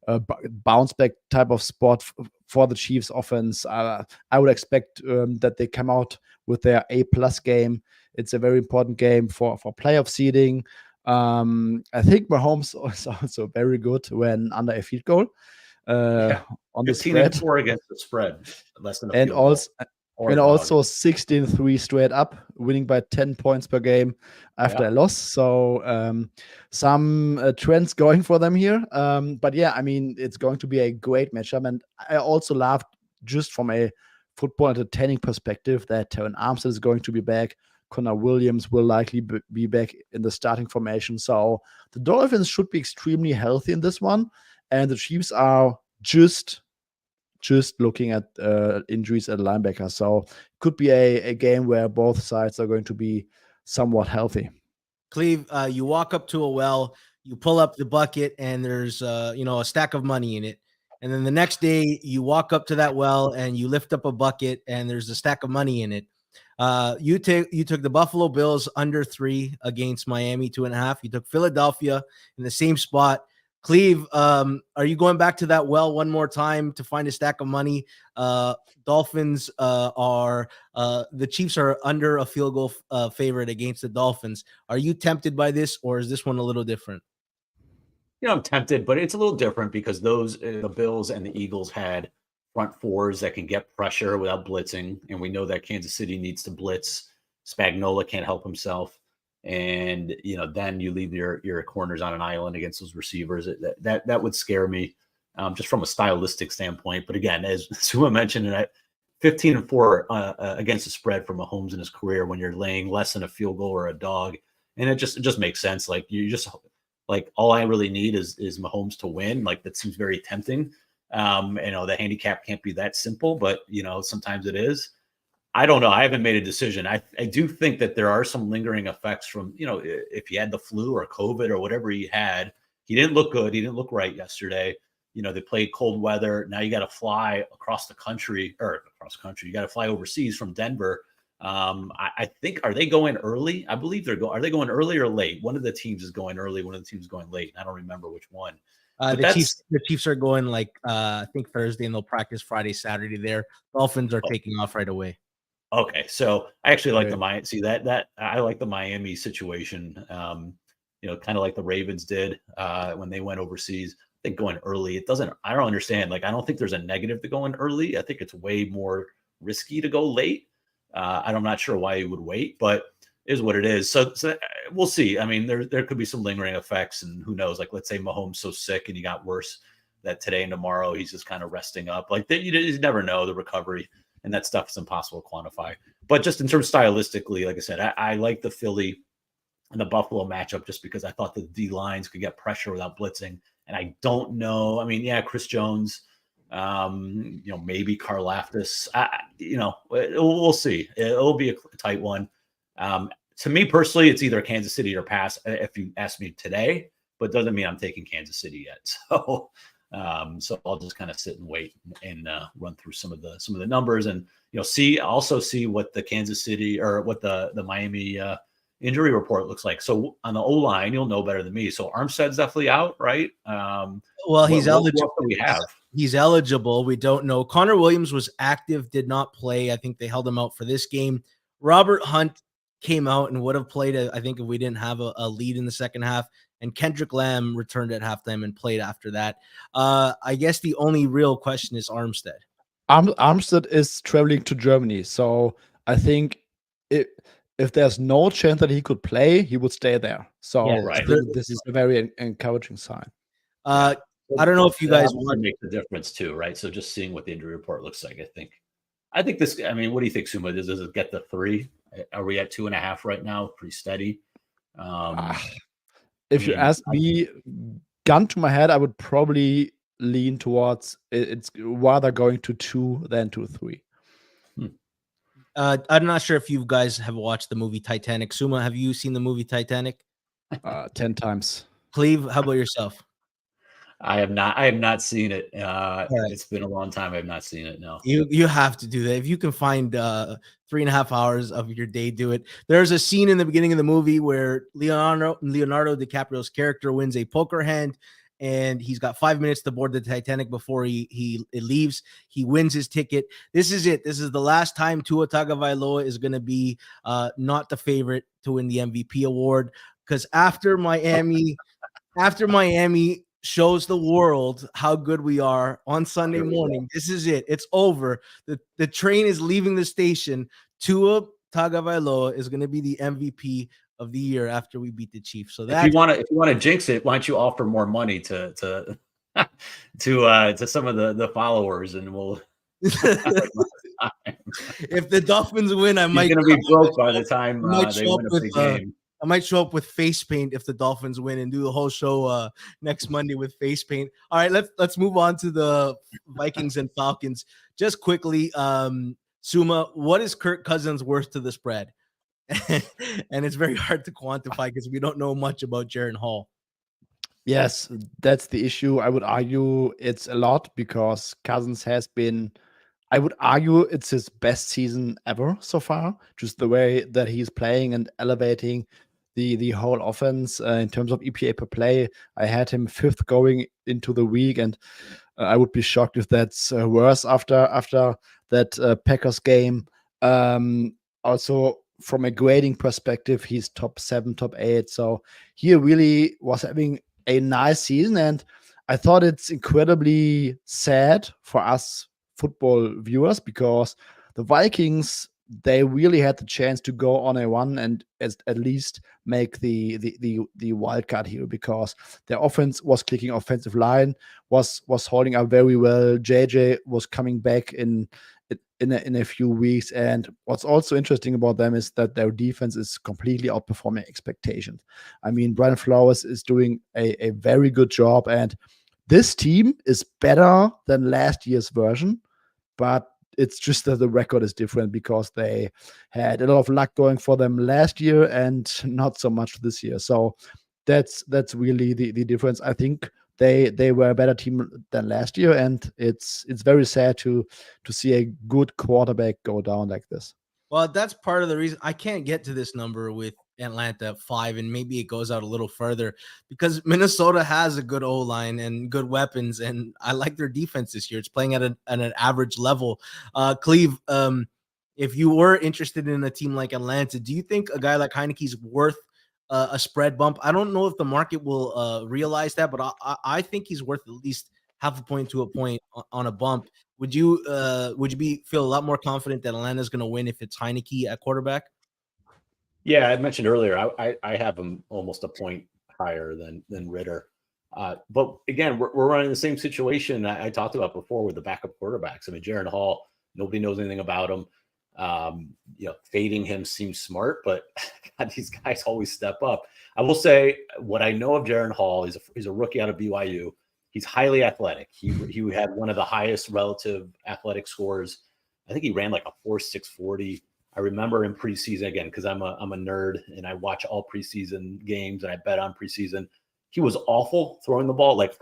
bounce back type of spot for the Chiefs offense. I would expect that they come out with their A+ game. It's a very important game for playoff seeding. I think Mahomes is also very good when under a field goal on the 15 spread. and 4 against the spread, less than a And field goal. also, Or a dog. also 16-3 straight up, winning by 10 points per game after a loss. So some trends going for them here. But yeah, I mean, it's going to be a great matchup. And I also laughed just from a football entertaining perspective that Terran Armstead is going to be back. Connor Williams will likely be back in the starting formation. So the Dolphins should be extremely healthy in this one. And the Chiefs are just looking at injuries at linebacker. So could be a game where both sides are going to be somewhat healthy. Cleve, you walk up to a well, you pull up the bucket, and there's a stack of money in it. And then the next day, you walk up to that well and you lift up a bucket, and there's a stack of money in it. You took the Buffalo Bills under 3 against Miami 2.5. You took Philadelphia in the same spot. Cleve, are you going back to that well one more time to find a stack of money? Dolphins are the Chiefs are under a field goal favorite against the Dolphins. Are you tempted by this, or is this one a little different? I'm tempted, but it's a little different because the Bills and the Eagles had front fours that can get pressure without blitzing, and we know that Kansas City needs to blitz. Spagnuolo can't help himself. And then you leave your corners on an island against those receivers. That would scare me, just from a stylistic standpoint. But again, as Suma mentioned, 15 and 4 against the spread for Mahomes in his career when you're laying less than a field goal or a dog, and it just makes sense. Like all I really need is Mahomes to win. Like that seems very tempting. The handicap can't be that simple, but sometimes it is. I don't know. I haven't made a decision. I do think that there are some lingering effects from, if he had the flu or COVID or whatever he had. He didn't look good. He didn't look right yesterday. They played cold weather. Now you got to fly across the country. You got to fly overseas from Denver. I think, are they going early? I believe are they going early or late? One of the teams is going early. One of the teams is going late. I don't remember which one. The Chiefs are going I think Thursday, and they'll practice Friday, Saturday there. Dolphins are taking off right away. Okay, so I actually like the Miami. See that I like the Miami situation. Kind of like the Ravens did when they went overseas. I think going early, I don't understand. Like, I don't think there's a negative to going early. I think it's way more risky to go late. I'm not sure why you would wait, but it is what it is. So we'll see. I mean, there could be some lingering effects, and who knows? Like, let's say Mahomes so sick and he got worse that today and tomorrow he's just kind of resting up. Like, you never know the recovery. And that stuff is impossible to quantify. But just in terms stylistically, like I said, I like the Philly and the Buffalo matchup just because I thought the D lines could get pressure without blitzing. And I don't know. I mean, yeah, Chris Jones, maybe Karlaftis. We'll see. It'll be a tight one. To me personally, it's either Kansas City or pass. If you ask me today, but it doesn't mean I'm taking Kansas City yet. So I'll just kind of sit and wait and run through some of the numbers and see what the Kansas City or what the Miami injury report looks like. So on the O-line, you'll know better than me. So Armstead's definitely out, right? Well, he's eligible. What do we have? He's eligible. We don't know. Connor Williams was active, did not play. I think they held him out for this game. Robert Hunt came out and would have played, I think, if we didn't have a lead in the second half. And Kendrick Lamb returned at halftime and played after that. I guess the only real question is Armstead. Armstead is traveling to Germany. So I think if there's no chance that he could play, he would stay there. So I think this is a very encouraging sign. I don't know if you guys want to make the difference too, right? So just seeing what the injury report looks like, I think this. I mean, what do you think, Suma? Does it get the 3? Are we at 2.5 right now? Pretty steady. If you ask me, gun to my head, I would probably lean towards it's rather going to 2 than to 3. I'm not sure if you guys have watched the movie Titanic. Suma, have you seen the movie Titanic? 10 times. Cleve, how about yourself? I have not seen it. Right. It's been a long time. I have not seen it. No. You have to do that. If you can find 3.5 hours of your day, do it. There's a scene in the beginning of the movie where Leonardo DiCaprio's character wins a poker hand, and he's got 5 minutes to board the Titanic before it leaves. He wins his ticket. This is it. This is the last time Tua Tagovailoa is going to be not the favorite to win the MVP award, because after Miami shows the world how good we are on Sunday morning, this is it. It's over. The train is leaving the station. Tua Tagovailoa is going to be the MVP of the year after we beat the Chiefs. So that if you want to jinx it, why don't you offer more money to some of the followers, and we'll. If the Dolphins win, I might. He's going to be broke by the time they win a big game. I might show up with face paint if the Dolphins win and do the whole show next Monday with face paint. All right, let's move on to the Vikings and Falcons. Just quickly, Suma, what is Kirk Cousins worth to the spread? And it's very hard to quantify because we don't know much about Jaren Hall. Yes, that's the issue. I would argue it's a lot because Cousins has been, I would argue it's his best season ever so far. Just the way that he's playing and elevating the whole offense in terms of EPA per play. I had him 5th going into the week, and I would be shocked if that's worse after that Packers game. Also, from a grading perspective, he's top 7, top 8. So he really was having a nice season, and I thought it's incredibly sad for us football viewers because the Vikings, they really had the chance to go on a run and at least make the wild card here, because their offense was clicking, offensive line was holding up very well. JJ was coming back in a few weeks, and what's also interesting about them is that their defense is completely outperforming expectations. I mean, Brian Flores is doing a very good job, and this team is better than last year's version, but it's just that the record is different because they had a lot of luck going for them last year and not so much this year. So that's really the difference. I think they were a better team than last year, and it's very sad to see a good quarterback go down like this. Well, that's part of the reason I can't get to this number with Atlanta at 5, and maybe it goes out a little further because Minnesota has a good O-line and good weapons, and I like their defense this year. It's playing at an average level. Cleve, if you were interested in a team like Atlanta, do you think a guy like Heineke's worth a spread bump? I don't know if the market will realize that, but I think he's worth at least half a point to a point on a bump. Would you feel a lot more confident that Atlanta's going to win if it's Heineke at quarterback? Yeah, I mentioned earlier, I have him almost a point higher than Ritter. But again, we're running the same situation I talked about before with the backup quarterbacks. I mean, Jaren Hall, nobody knows anything about him. Fading him seems smart, but God, these guys always step up. I will say what I know of Jaren Hall is he's a rookie out of BYU. He's highly athletic. He had one of the highest relative athletic scores. I think he ran like a 4.6 40. I remember in preseason, again, because I'm a nerd and I watch all preseason games and I bet on preseason. He was awful throwing the ball, like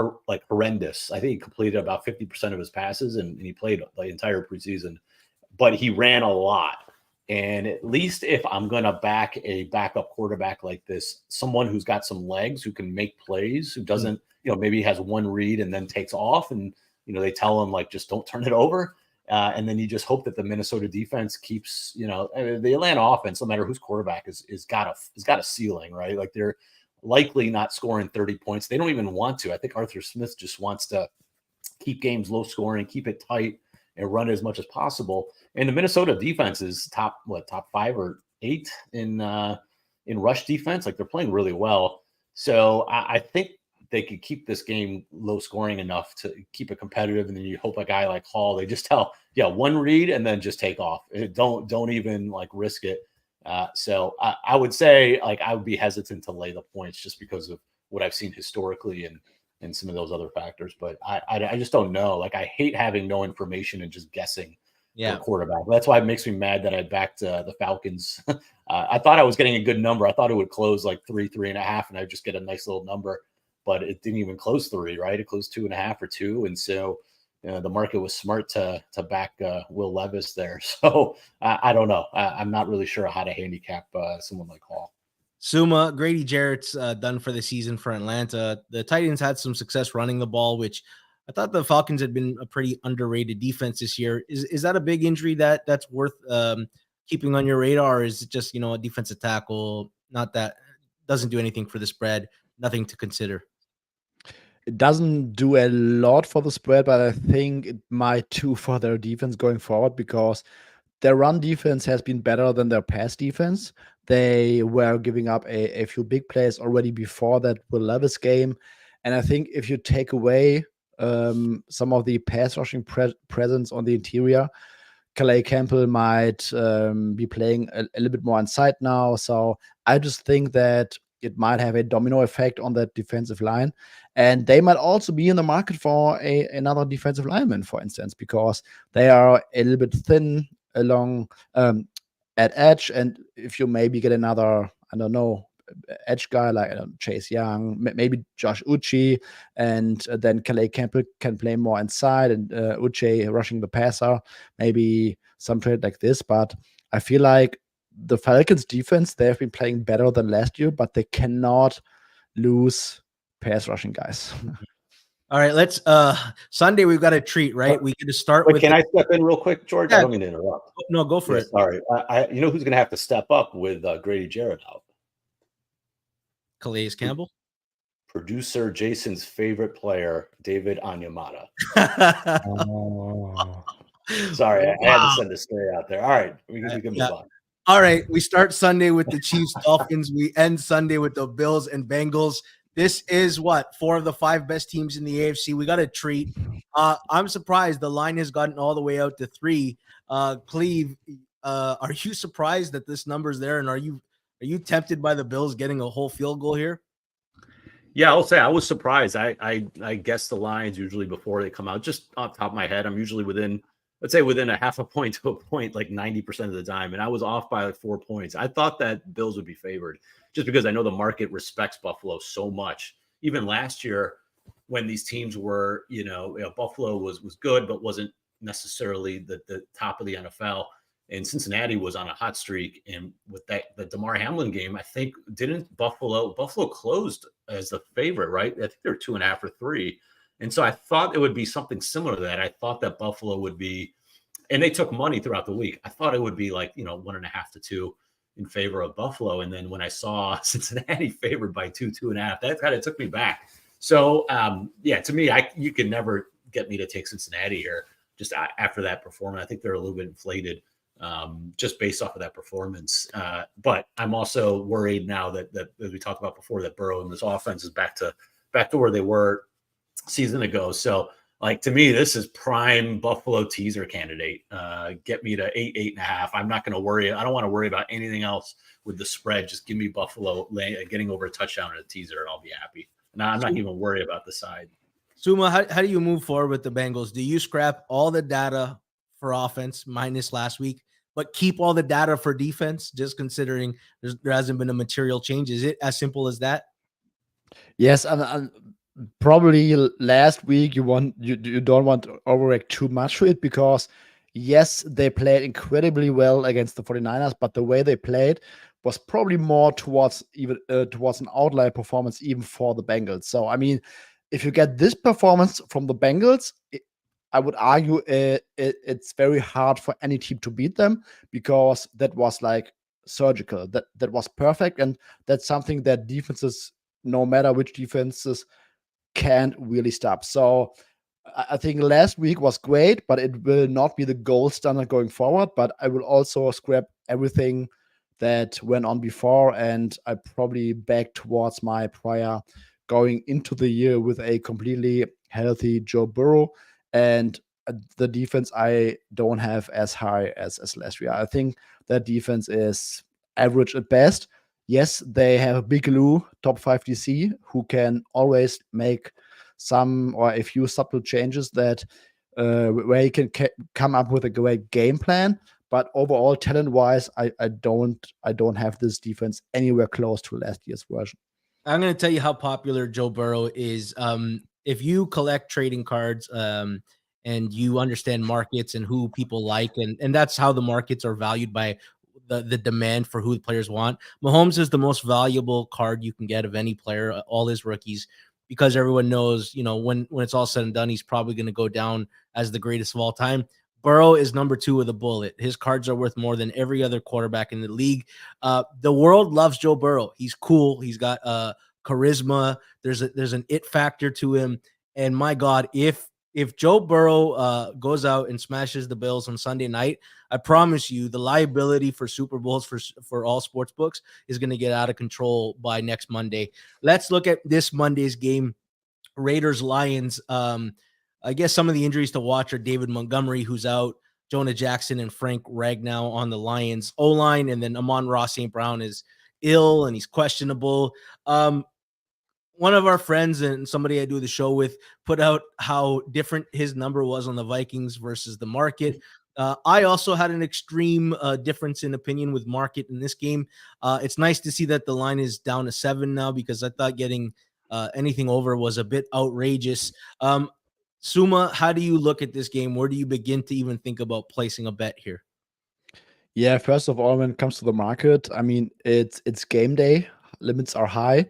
horrendous. I think he completed about 50% of his passes, and he played the entire preseason. But he ran a lot. And at least if I'm going to back a backup quarterback like this, someone who's got some legs, who can make plays, who doesn't, maybe has one read and then takes off, and, they tell him, like, just don't turn it over. And then you just hope that the Minnesota defense keeps, the Atlanta offense, no matter whose quarterback is got a ceiling, right? Like, they're likely not scoring 30 points. They don't even want to. I think Arthur Smith just wants to keep games low scoring, keep it tight, and run it as much as possible. And the Minnesota defense is top 5 or 8 in rush defense. Like, they're playing really well. So I think they could keep this game low scoring enough to keep it competitive. And then you hope a guy like Hall, they just tell, one read and then just take off. Don't even like risk it. So I would say, like, I would be hesitant to lay the points just because of what I've seen historically and some of those other factors. But I just don't know. Like, I hate having no information and just guessing Yeah. quarterback. That's why it makes me mad that I backed the Falcons. I thought I was getting a good number. I thought it would close like 3.5, and I'd just get a nice little number. But it didn't even close 3, right? It closed 2.5 or 2, and so the market was smart to back Will Levis there. So I don't know. I'm not really sure how to handicap someone like Hall. Suma, Grady Jarrett's done for the season for Atlanta. The Titans had some success running the ball, which I thought the Falcons had been a pretty underrated defense this year. Is that a big injury that's worth keeping on your radar? Or is it just, a defensive tackle, not that doesn't do anything for the spread, nothing to consider? It doesn't do a lot for the spread, but I think it might do for their defense going forward, because their run defense has been better than their pass defense. They were giving up a few big plays already before that Will Levis game. And I think if you take away some of the pass rushing presence on the interior, Calais Campbell might be playing a little bit more inside now. So I just think that it might have a domino effect on that defensive line. And they might also be in the market for another defensive lineman, for instance, because they are a little bit thin along at edge. And if you maybe get another, I don't know, edge guy like Chase Young, maybe Josh Uche, and then Calais Campbell can play more inside, and Uche rushing the passer, maybe some trade like this. But I feel like the Falcons defense, they have been playing better than last year, but they cannot lose pass rushing guys. All right, let's Sunday we've got a treat, right? We get to start with. Can I step in real quick, George? Yeah. I don't mean to interrupt. No, go for it. Sorry. You know who's going to have to step up with Grady Jarrett out? Calais Campbell. Producer Jason's favorite player, David Onyemata. Sorry, I had to send a story out there. All right, we can move on. All right, we start Sunday with the Chiefs Dolphins. We end Sunday with the Bills and Bengals. This is 4 of the 5 best teams in the AFC. We got a treat. I'm surprised the line has gotten all the way out to 3. Cleve, are you surprised that this number's there? And are you tempted by the Bills getting a whole field goal here? Yeah, I'll say I was surprised. I guess the lines usually before they come out. Just off the top of my head, I'm usually within a half a point to a point, like 90% of the time. And I was off by like 4 points. I thought that Bills would be favored just because I know the market respects Buffalo so much. Even last year when these teams were, Buffalo was good, but wasn't necessarily the top of the NFL. And Cincinnati was on a hot streak. And with the DeMar Hamlin game, I think Buffalo closed as the favorite, right? I think they were 2.5 or 3. And so I thought it would be something similar to that. I thought that Buffalo would be, and they took money throughout the week. I thought it would be like, 1.5 to 2 in favor of Buffalo. And then when I saw Cincinnati favored by 2.5, that kind of took me back. So to me, you can never get me to take Cincinnati here just after that performance. I think they're a little bit inflated just based off of that performance. But I'm also worried now that as we talked about before, that Burrow and this offense is back to where they were season ago. So to me, this is prime Buffalo teaser candidate. Get me to 8.5. I'm not going to worry. I don't want to worry about anything else with the spread. Just give me Buffalo getting over a touchdown and a teaser, and I'll be happy. Now I'm not even worried about the side. Suma, how do you move forward with the Bengals? Do you scrap all the data for offense minus last week, but keep all the data for defense, just considering there hasn't been a material change? Is it as simple as that? Yes, and probably last week you don't want to overreact too much to it, because yes, they played incredibly well against the 49ers, but the way they played was probably more towards an outlier performance even for the Bengals. So I mean, if you get this performance from the Bengals, I would argue it's very hard for any team to beat them, because that was like surgical. That was perfect, and that's something that defenses, no matter which defenses, can't really stop. So I think last week was great, but it will not be the gold standard going forward. But I will also scrap everything that went on before, and I probably back towards my prior going into the year with a completely healthy Joe Burrow, and the defense I don't have as high as last year. I think that defense is average at best. Yes, they have a big Lou, top 5 DC, who can always make some or a few subtle changes that where he can come up with a great game plan. But overall, talent-wise, I don't have this defense anywhere close to last year's version. I'm going to tell you how popular Joe Burrow is. If you collect trading cards and you understand markets and who people like, and that's how the markets are valued by the demand for who the players want. Mahomes is the most valuable card you can get of any player, all his rookies, because everyone knows, when it's all said and done, he's probably going to go down as the greatest of all time. Burrow is number 2 with a bullet. His cards are worth more than every other quarterback in the league. The world loves Joe Burrow. He's cool. He's got charisma. There's an it factor to him. And my God, if Joe Burrow goes out and smashes the Bills on Sunday night, I promise you the liability for Super Bowls for all sports books is going to get out of control by next Monday. Let's look at this Monday's game. Raiders-Lions. I guess some of the injuries to watch are David Montgomery, who's out, Jonah Jackson and Frank Ragnow on the Lions O-line, and then Amon-Ra St. Brown is ill and he's questionable. One of our friends and somebody I do the show with put out how different his number was on the Vikings versus the market. I also had an extreme difference in opinion with market in this game. It's nice to see that the line is down to 7 now, because I thought getting anything over was a bit outrageous. Suma, how do you look at this game? Where do you begin to even think about placing a bet here? Yeah, first of all, when it comes to the market, I mean, it's game day. Limits are high.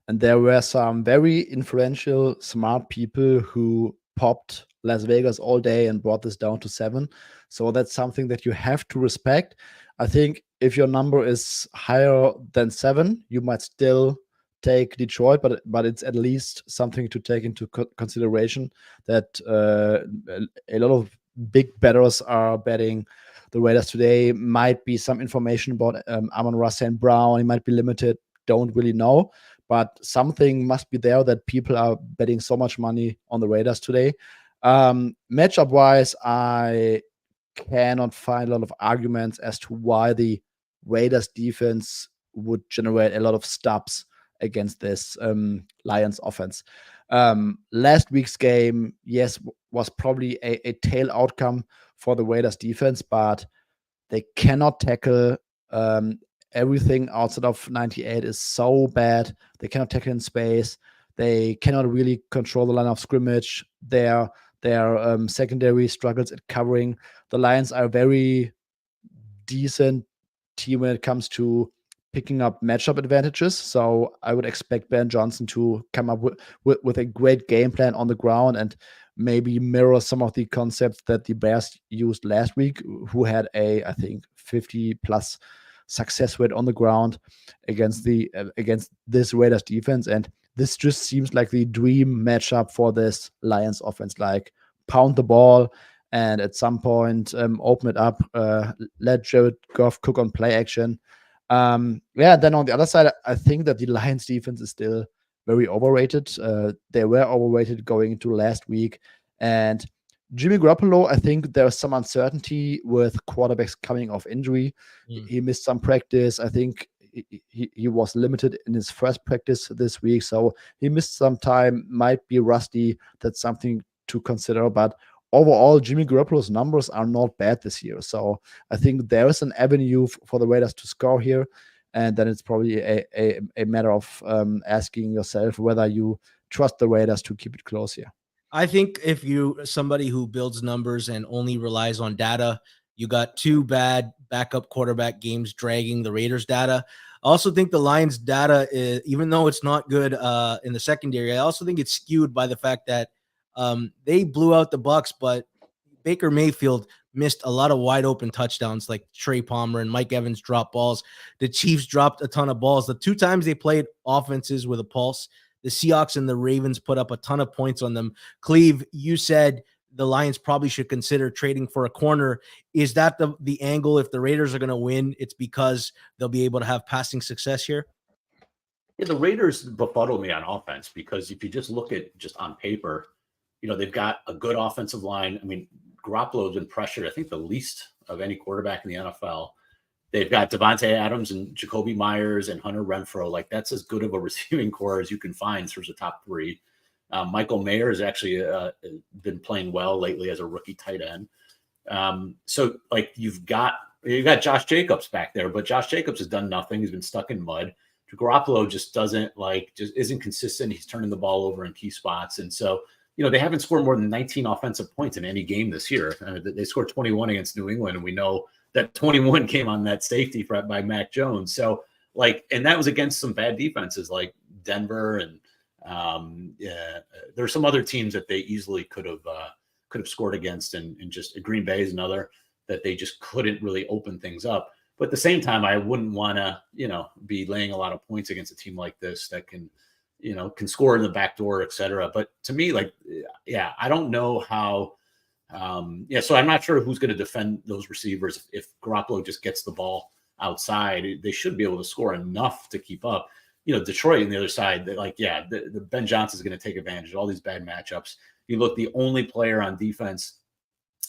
And there were some very influential, smart people who popped Las Vegas all day and brought this down to 7. So that's something that you have to respect. I think if your number is higher than 7, you might still take Detroit, but it's at least something to take into consideration that a lot of big bettors are betting the Raiders today. Might be some information about Amon-Ra St. Brown. He might be limited. Don't really know. But something must be there that people are betting so much money on the Raiders today. Matchup-wise, I cannot find a lot of arguments as to why the Raiders defense would generate a lot of stubs against this Lions offense. Last week's game, yes, was probably a tail outcome for the Raiders defense, but they cannot tackle. Everything outside of 98 is so bad. They cannot tackle in space. They cannot really control the line of scrimmage. Their secondary struggles at covering. The Lions are a very decent team when it comes to picking up matchup advantages. So I would expect Ben Johnson to come up with a great game plan on the ground and maybe mirror some of the concepts that the Bears used last week, who had I think 50+ success rate on the ground against this Raiders defense. And this just seems like the dream matchup for this Lions offense. Like, pound the ball and at some point open it up, let Jared Goff cook on play action. Then on the other side, I think that the Lions defense is still very overrated. They were overrated going into last week. And Jimmy Garoppolo, I think there's some uncertainty with quarterbacks coming off injury. He missed some practice. I think he was limited in his first practice this week. So he missed some time, might be rusty. That's something to consider. But overall, Jimmy Garoppolo's numbers are not bad this year. So I think there is an avenue for the Raiders to score here. And then it's probably a matter of asking yourself whether you trust the Raiders to keep it close here. I think if you're somebody who builds numbers and only relies on data, you got 2 bad backup quarterback games dragging the Raiders data. I also think the Lions data, even though it's not good in the secondary, I also think it's skewed by the fact that they blew out the Bucs, but Baker Mayfield missed a lot of wide open touchdowns, like Trey Palmer and Mike Evans dropped balls. The Chiefs dropped a ton of balls. The 2 times they played offenses with a pulse, the Seahawks and the Ravens put up a ton of points on them. Cleve, you said the Lions probably should consider trading for a corner. Is that the angle? If the Raiders are going to win, it's because they'll be able to have passing success here? Yeah, the Raiders befuddle me on offense, because if you just look at just on paper, they've got a good offensive line. I mean, Garoppolo's been pressured, I think, the least of any quarterback in the NFL. They've got Devontae Adams and Jacoby Myers and Hunter Renfrow. Like, that's as good of a receiving core as you can find in terms of top 3. Michael Mayer has actually been playing well lately as a rookie tight end. So like you've got Josh Jacobs back there, but Josh Jacobs has done nothing. He's been stuck in mud. Garoppolo just isn't consistent. He's turning the ball over in key spots. And so, they haven't scored more than 19 offensive points in any game this year. They scored 21 against New England, and we know that 21 came on that safety by Mac Jones. So and that was against some bad defenses like Denver, and there's some other teams that they easily could have scored against, and just Green Bay is another that they just couldn't really open things up. But at the same time, I wouldn't want to, be laying a lot of points against a team like this that can score in the back door, et cetera. But to me, I don't know how. So I'm not sure who's going to defend those receivers. If Garoppolo just gets the ball outside, they should be able to score enough to keep up. Detroit on the other side, the Ben Johnson is going to take advantage of all these bad matchups. You look, the only player on defense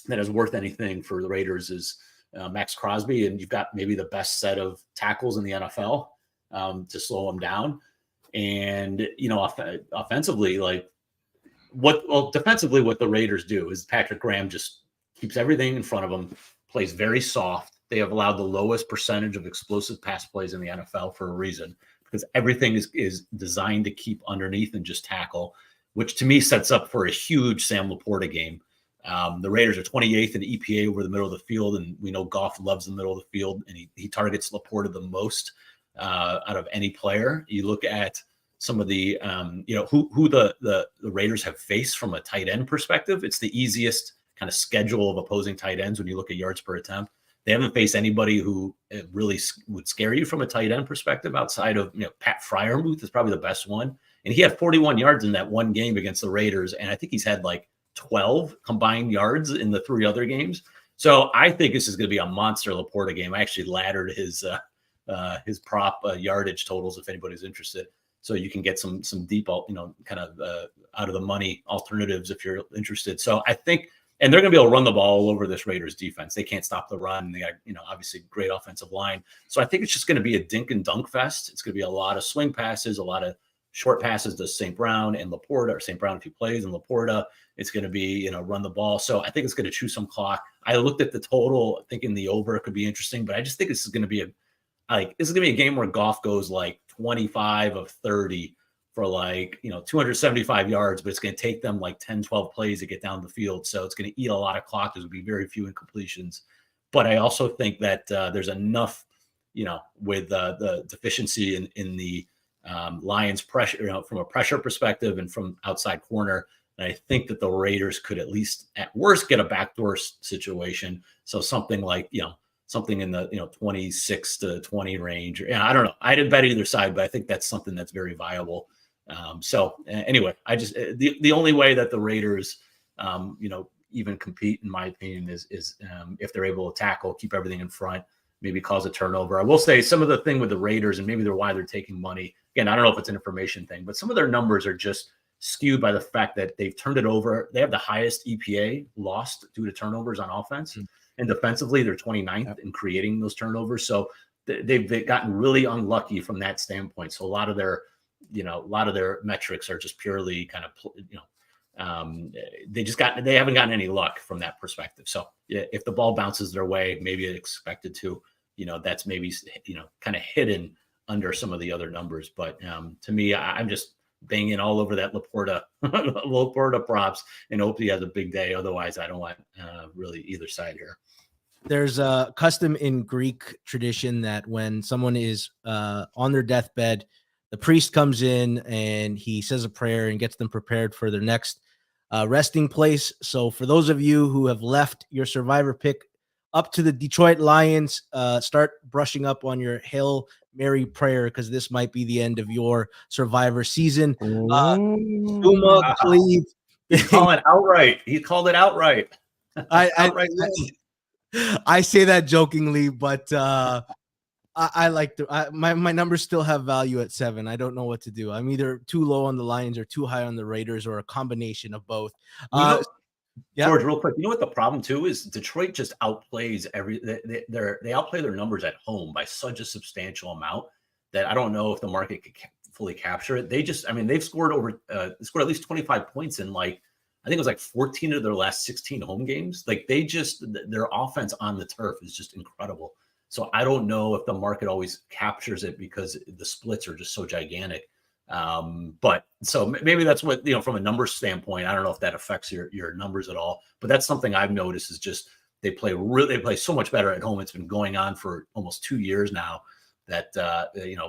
that is worth anything for the Raiders is Max Crosby, and you've got maybe the best set of tackles in the NFL to slow him down. And offensively, defensively, what the Raiders do is Patrick Graham just keeps everything in front of him, plays very soft. They have allowed the lowest percentage of explosive pass plays in the NFL for a reason, because everything is designed to keep underneath and just tackle, which to me sets up for a huge Sam Laporta game. The Raiders are 28th in EPA over the middle of the field, and we know Goff loves the middle of the field, and he targets Laporta the most out of any player. You look at some of the who the Raiders have faced from a tight end perspective. It's the easiest kind of schedule of opposing tight ends when you look at yards per attempt. They haven't faced anybody who really would scare you from a tight end perspective outside of Pat Freiermuth is probably the best one, and he had 41 yards in that one game against the Raiders, and I think he's had 12 combined yards in the 3 other games. So I think this is going to be a monster Laporta game. I actually laddered his prop yardage totals if anybody's interested. So you can get some deep, kind of out of the money alternatives if you're interested. So I think, and they're going to be able to run the ball all over this Raiders defense. They can't stop the run. They got, obviously great offensive line. So I think it's just going to be a dink and dunk fest. It's going to be a lot of swing passes, a lot of short passes to St. Brown and Laporta, or St. Brown if he plays, and Laporta. It's going to be, run the ball. So I think it's going to chew some clock. I looked at the total, thinking the over could be interesting, but I just think this is going to be a game where Goff goes 25 of 30 for 275 yards, but it's going to take them 10, 12 plays to get down the field. So it's going to eat a lot of clock. There's going to be very few incompletions. But I also think that there's enough, with the deficiency in the Lions pressure, from a pressure perspective and from outside corner. And I think that the Raiders could at least, at worst, get a backdoor situation. So something something in the 26 to 20 range. I don't know. I didn't bet either side, but I think that's something that's very viable. Anyway, I just the only way that the Raiders, even compete, in my opinion, is if they're able to tackle, keep everything in front, maybe cause a turnover. I will say some of the thing with the Raiders, and maybe they're why they're taking money. Again, I don't know if it's an information thing, but some of their numbers are just skewed by the fact that they've turned it over. They have the highest EPA lost due to turnovers on offense. Mm-hmm. And defensively, they're 29th in creating those turnovers. So they've gotten really unlucky from that standpoint. So a lot of their metrics are just purely kind of, they haven't gotten any luck from that perspective. So if the ball bounces their way, maybe it's expected to, that's maybe, kind of hidden under some of the other numbers. But to me, I'm just banging all over that Laporta props and hope he has a big day. Otherwise, I don't want really either side here. There's a custom in Greek tradition that when someone is on their deathbed, the priest comes in and he says a prayer and gets them prepared for their next resting place. So for those of you who have left your survivor pick up to the Detroit Lions, start brushing up on your Hail Mary prayer, because this might be the end of your survivor season. Zuma, Cleve. He called it outright. I say that jokingly, but I like my numbers still have value at 7. I don't know what to do. I'm either too low on the Lions or too high on the Raiders, or a combination of both. George, real quick, you know what the problem too is? Detroit just outplays they outplay their numbers at home by such a substantial amount that I don't know if the market could fully capture it. They just, I mean, they've scored scored at least 25 points in like, I think it was like 14 of their last 16 home games. Like their offense on the turf is just incredible. So I don't know if the market always captures it because the splits are just so gigantic. But so maybe that's what, from a numbers standpoint, I don't know if that affects your numbers at all, but that's something I've noticed is just, they play so much better at home. It's been going on for almost 2 years now that,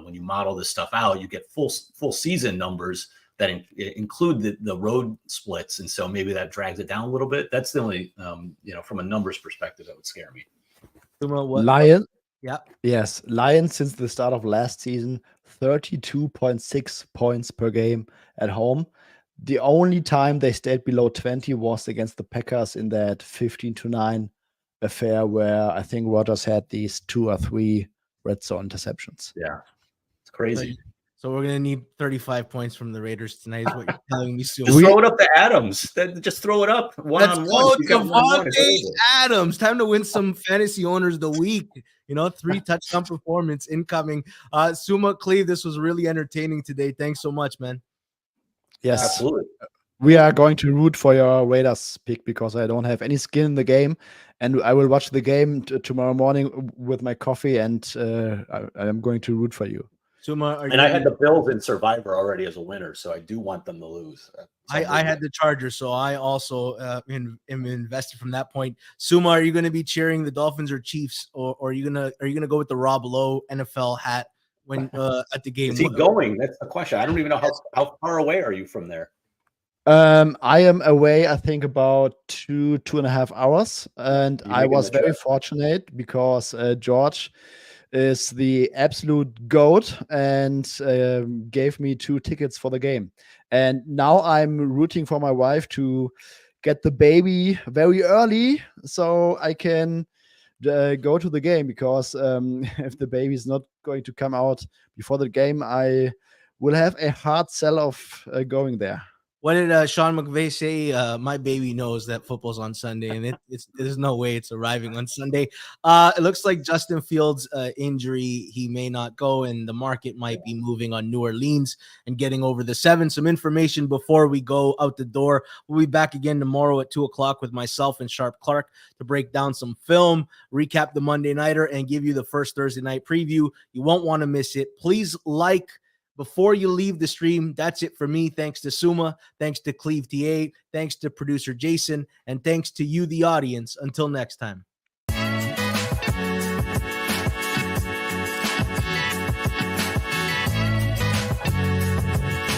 when you model this stuff out, you get full season numbers that include the road splits. And so maybe that drags it down a little bit. That's the only, from a numbers perspective, that would scare me. Lions. Yeah. Yes. Lions since the start of last season, 32.6 points per game at home. The only time they stayed below 20 was against the Packers in that 15-9 affair where I think Rodgers had these 2 or 3 red zone interceptions. Yeah. It's crazy. So we're going to need 35 points from the Raiders tonight is what you're telling me soon. Just throw it up to Adams. Just throw it up Let's one-on-one. go, Devontae Adams. Time to win some fantasy owners of the week. 3 touchdown performance incoming. Suma, Cleve, this was really entertaining today. Thanks so much, man. Yes. Absolutely. We are going to root for your Raiders pick because I don't have any skin in the game, and I will watch the game tomorrow morning with my coffee, and I am going to root for you. Suma, I had the Bills in Survivor already as a winner, so I do want them to lose. I had the Chargers, so I also am invested from that point. Suma, are you going to be cheering the Dolphins or Chiefs, or are you gonna go with the Rob Lowe NFL hat when at the game? Is he going? That's the question. I don't even know how far away are you from there. I am away, I think, about 2.5 hours, and I was very fortunate because George is the absolute GOAT and gave me 2 tickets for the game. And now I'm rooting for my wife to get the baby very early so I can go to the game because if the baby is not going to come out before the game, I will have a hard sell of going there. What did Sean McVay say? My baby knows that football's on Sunday, and there's no way it's arriving on Sunday. It looks like Justin Fields' injury, he may not go, and the market might be moving on New Orleans and getting over the 7. Some information before we go out the door. We'll be back again tomorrow at 2 o'clock with myself and Sharp Clark to break down some film, recap the Monday Nighter, and give you the first Thursday night preview. You won't want to miss it. Please like before you leave the stream. That's it for me. Thanks to Suma. Thanks to Cleve TA. Thanks to producer Jason. And thanks to you, the audience. Until next time.